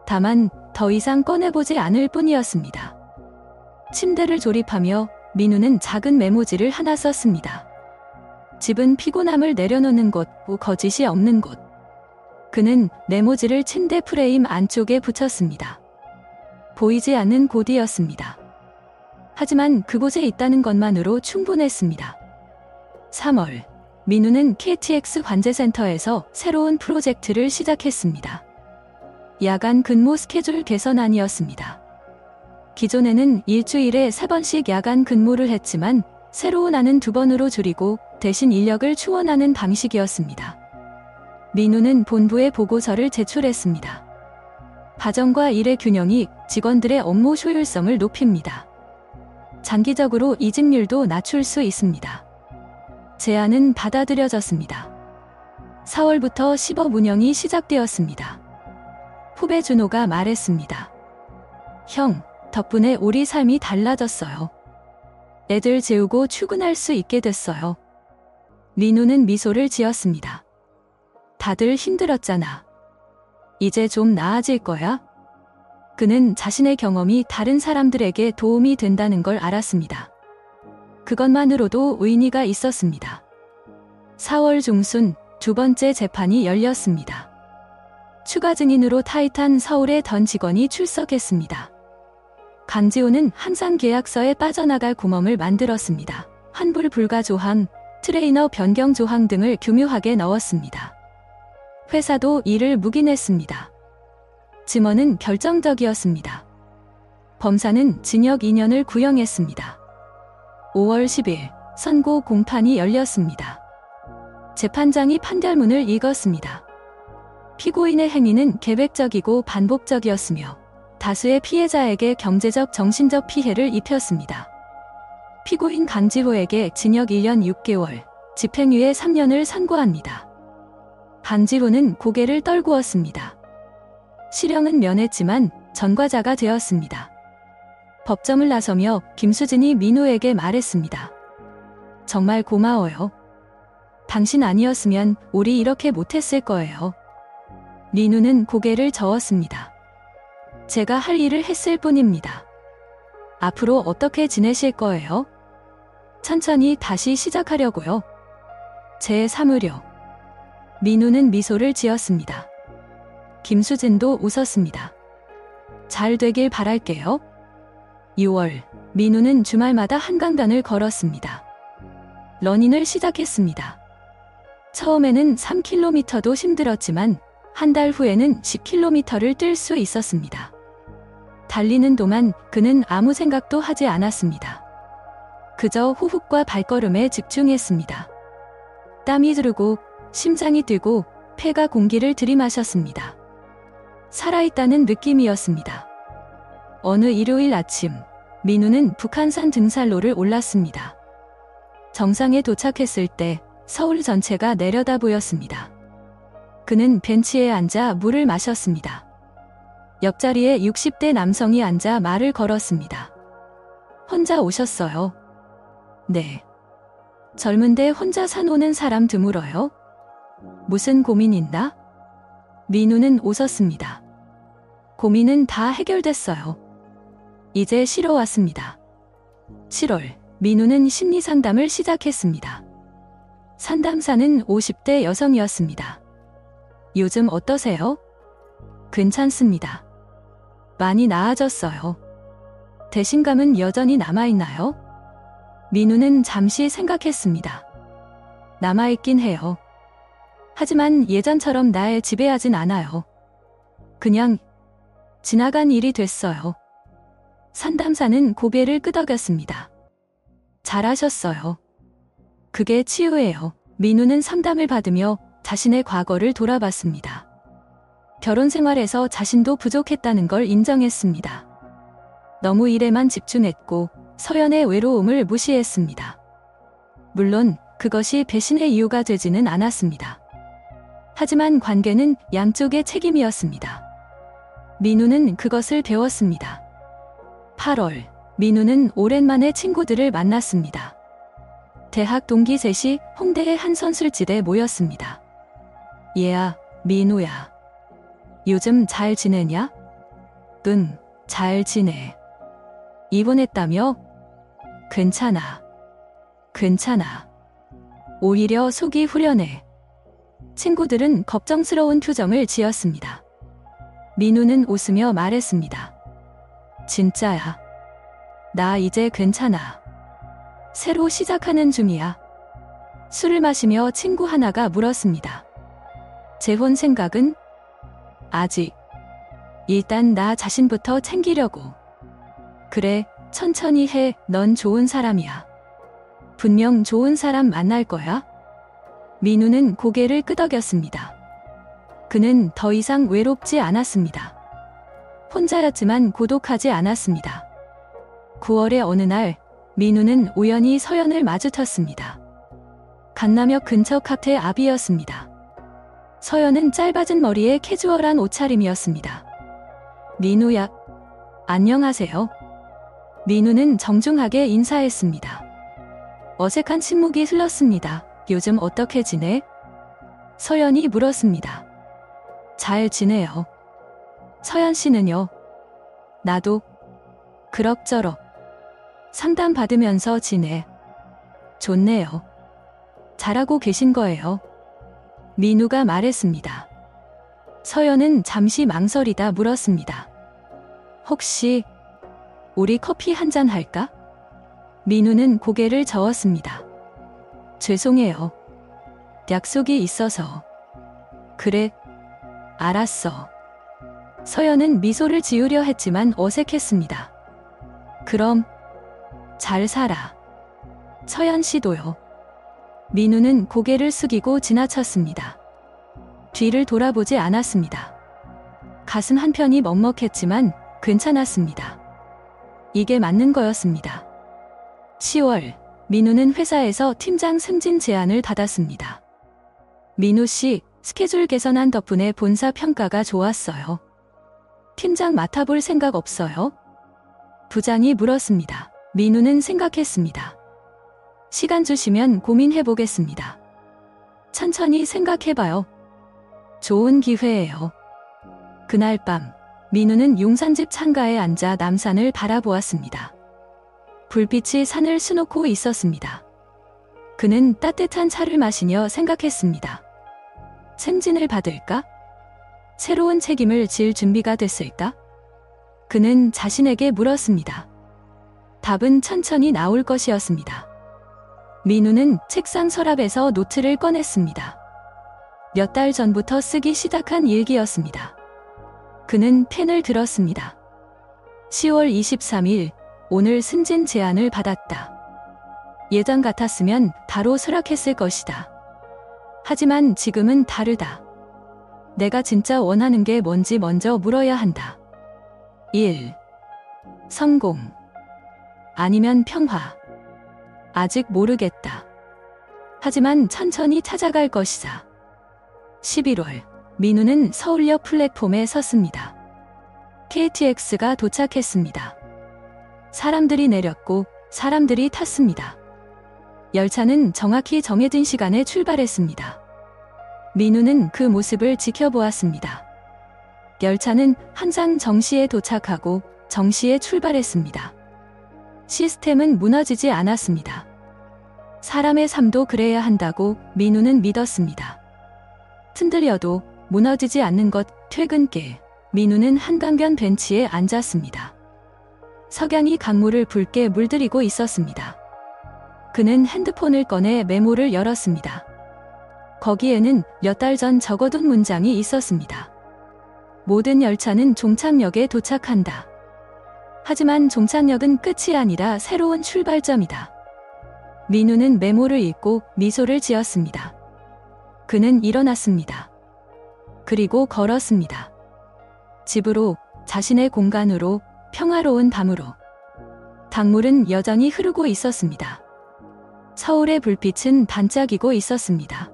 S1: 다만 더 이상 꺼내보지 않을 뿐이었습니다. 침대를 조립하며 민우는 작은 메모지를 하나 썼습니다. 집은 피곤함을 내려놓는 곳, 거짓이 없는 곳. 그는 메모지를 침대 프레임 안쪽에 붙였습니다. 보이지 않는 곳이었습니다. 하지만 그곳에 있다는 것만으로 충분했습니다. 3월, 민우는 KTX 관제센터에서 새로운 프로젝트를 시작했습니다. 야간 근무 스케줄 개선안이었습니다. 기존에는 일주일에 3번씩 야간 근무를 했지만 새로운 안은 2번으로 줄이고 대신 인력을 추원하는 방식이었습니다. 민우는 본부에 보고서를 제출했습니다. 가정과 일의 균형이 직원들의 업무 효율성을 높입니다. 장기적으로 이직률도 낮출 수 있습니다. 제안은 받아들여졌습니다. 4월부터 시범 운영이 시작되었습니다. 후배 준호가 말했습니다. 형, 덕분에 우리 삶이 달라졌어요. 애들 재우고 출근할 수 있게 됐어요. 민우는 미소를 지었습니다. 다들 힘들었잖아. 이제 좀 나아질 거야? 그는 자신의 경험이 다른 사람들에게 도움이 된다는 걸 알았습니다. 그것만으로도 의미가 있었습니다. 4월 중순 2번째 재판이 열렸습니다. 추가 증인으로 타이탄 서울의 던 직원이 출석했습니다. 강지호는 항상 계약서에 빠져나갈 구멍을 만들었습니다. 환불 불가 조항, 트레이너 변경 조항 등을 교묘하게 넣었습니다. 회사도 이를 묵인했습니다. 증언은 결정적이었습니다. 범사는 징역 2년을 구형했습니다. 5월 10일 선고 공판이 열렸습니다. 재판장이 판결문을 읽었습니다. 피고인의 행위는 계획적이고 반복적이었으며 다수의 피해자에게 경제적, 정신적 피해를 입혔습니다. 피고인 강지호에게 징역 1년 6개월, 집행유예 3년을 선고합니다. 강지호는 고개를 떨구었습니다. 실형은 면했지만 전과자가 되었습니다. 법정을 나서며 김수진이 민우에게 말했습니다. 정말 고마워요. 당신 아니었으면 우리 이렇게 못했을 거예요. 민우는 고개를 저었습니다. 제가 할 일을 했을 뿐입니다. 앞으로 어떻게 지내실 거예요? 천천히 다시 시작하려고요. 제 사무려. 민우는 미소를 지었습니다. 김수진도 웃었습니다. 잘 되길 바랄게요. 6월, 민우는 주말마다 한강변을 걸었습니다. 러닝을 시작했습니다. 처음에는 3km도 힘들었지만 한 달 후에는 10km를 뛸 수 있었습니다. 달리는 동안 그는 아무 생각도 하지 않았습니다. 그저 호흡과 발걸음에 집중했습니다. 땀이 흐르고 심장이 뛰고 폐가 공기를 들이마셨습니다. 살아있다는 느낌이었습니다. 어느 일요일 아침, 민우는 북한산 등산로를 올랐습니다. 정상에 도착했을 때 서울 전체가 내려다 보였습니다. 그는 벤치에 앉아 물을 마셨습니다. 옆자리에 60대 남성이 앉아 말을 걸었습니다. 혼자 오셨어요? 네. 젊은데 혼자 산 오는 사람 드물어요? 무슨 고민 있나? 민우는 웃었습니다. 고민은 다 해결됐어요. 이제 쉬러 왔습니다. 7월, 민우는 심리상담을 시작했습니다. 상담사는 50대 여성이었습니다. 요즘 어떠세요? 괜찮습니다. 많이 나아졌어요. 대신감은 여전히 남아있나요? 민우는 잠시 생각했습니다. 남아있긴 해요. 하지만 예전처럼 날 지배하진 않아요. 그냥 지나간 일이 됐어요. 상담사는 고개를 끄덕였습니다. 잘하셨어요. 그게 치유예요. 민우는 상담을 받으며 자신의 과거를 돌아봤습니다. 결혼 생활에서 자신도 부족했다는 걸 인정했습니다. 너무 일에만 집중했고 서연의 외로움을 무시했습니다. 물론 그것이 배신의 이유가 되지는 않았습니다. 하지만 관계는 양쪽의 책임이었습니다. 민우는 그것을 배웠습니다. 8월, 민우는 오랜만에 친구들을 만났습니다. 대학 동기 셋이 홍대의 한 선술집에 모였습니다. 얘야, 민우야. 요즘 잘 지내냐? 응, 잘 지내. 입원했다며? 괜찮아. 괜찮아. 오히려 속이 후련해. 친구들은 걱정스러운 표정을 지었습니다. 민우는 웃으며 말했습니다. 진짜야. 나 이제 괜찮아. 새로 시작하는 중이야. 술을 마시며 친구 하나가 물었습니다. 재혼 생각은? 아직. 일단 나 자신부터 챙기려고. 그래, 천천히 해. 넌 좋은 사람이야. 분명 좋은 사람 만날 거야. 민우는 고개를 끄덕였습니다. 그는 더 이상 외롭지 않았습니다. 혼자였지만 고독하지 않았습니다. 9월의 어느 날, 민우는 우연히 서연을 마주쳤습니다. 강남역 근처 카페 앞이었습니다. 서연은 짧아진 머리에 캐주얼한 옷차림이었습니다. 민우야. 안녕하세요. 민우는 정중하게 인사했습니다. 어색한 침묵이 흘렀습니다. 요즘 어떻게 지내? 서연이 물었습니다. 잘 지내요. 서연 씨는요? 나도 그럭저럭 상담 받으면서 지내. 좋네요. 잘하고 계신 거예요. 민우가 말했습니다. 서연은 잠시 망설이다 물었습니다. 혹시 우리 커피 한잔 할까? 민우는 고개를 저었습니다. 죄송해요. 약속이 있어서. 그래, 알았어. 서연은 미소를 지으려 했지만 어색했습니다. 그럼 잘 살아. 서연 씨도요. 민우는 고개를 숙이고 지나쳤습니다. 뒤를 돌아보지 않았습니다. 가슴 한편이 먹먹했지만 괜찮았습니다. 이게 맞는 거였습니다. 10월, 민우는 회사에서 팀장 승진 제안을 받았습니다. 민우 씨, 스케줄 개선한 덕분에 본사 평가가 좋았어요. 팀장 맡아볼 생각 없어요? 부장이 물었습니다. 민우는 생각했습니다. 시간 주시면 고민해보겠습니다. 천천히 생각해봐요. 좋은 기회예요. 그날 밤, 민우는 용산집 창가에 앉아 남산을 바라보았습니다. 불빛이 산을 수놓고 있었습니다. 그는 따뜻한 차를 마시며 생각했습니다. 승진을 받을까? 새로운 책임을 질 준비가 됐을까? 그는 자신에게 물었습니다. 답은 천천히 나올 것이었습니다. 민우는 책상 서랍에서 노트를 꺼냈습니다. 몇 달 전부터 쓰기 시작한 일기였습니다. 그는 펜을 들었습니다. 10월 23일, 오늘 승진 제안을 받았다. 예전 같았으면 바로 수락했을 것이다. 하지만 지금은 다르다. 내가 진짜 원하는 게 뭔지 먼저 물어야 한다. 1. 성공. 아니면 평화. 아직 모르겠다. 하지만 천천히 찾아갈 것이다. 11월, 민우는 서울역 플랫폼에 섰습니다. KTX가 도착했습니다. 사람들이 내렸고 사람들이 탔습니다. 열차는 정확히 정해진 시간에 출발했습니다. 민우는 그 모습을 지켜보았습니다. 열차는 항상 정시에 도착하고 정시에 출발했습니다. 시스템은 무너지지 않았습니다. 사람의 삶도 그래야 한다고 민우는 믿었습니다. 틈들여도 무너지지 않는 것. 퇴근길, 민우는 한강변 벤치에 앉았습니다. 석양이 강물을 붉게 물들이고 있었습니다. 그는 핸드폰을 꺼내 메모를 열었습니다. 거기에는 몇 달 전 적어둔 문장이 있었습니다. 모든 열차는 종착역에 도착한다. 하지만 종착역은 끝이 아니라 새로운 출발점이다. 민우는 메모를 읽고 미소를 지었습니다. 그는 일어났습니다. 그리고 걸었습니다. 집으로, 자신의 공간으로, 평화로운 밤으로. 강물은 여전히 흐르고 있었습니다. 서울의 불빛은 반짝이고 있었습니다.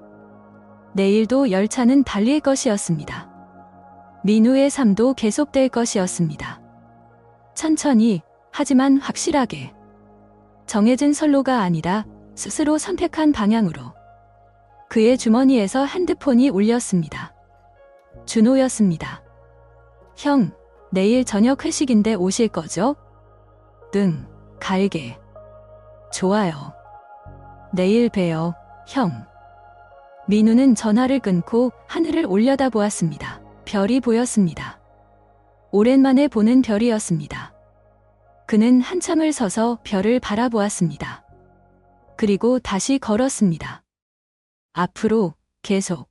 S1: 내일도 열차는 달릴 것이었습니다. 민우의 삶도 계속될 것이었습니다. 천천히, 하지만 확실하게. 정해진 선로가 아니라 스스로 선택한 방향으로. 그의 주머니에서 핸드폰이 울렸습니다. 준호였습니다. 형, 내일 저녁 회식인데 오실 거죠? 응, 갈게. 좋아요. 내일 봬요, 형. 민우는 전화를 끊고 하늘을 올려다보았습니다. 별이 보였습니다. 오랜만에 보는 별이었습니다. 그는 한참을 서서 별을 바라보았습니다. 그리고 다시 걸었습니다. 앞으로 계속.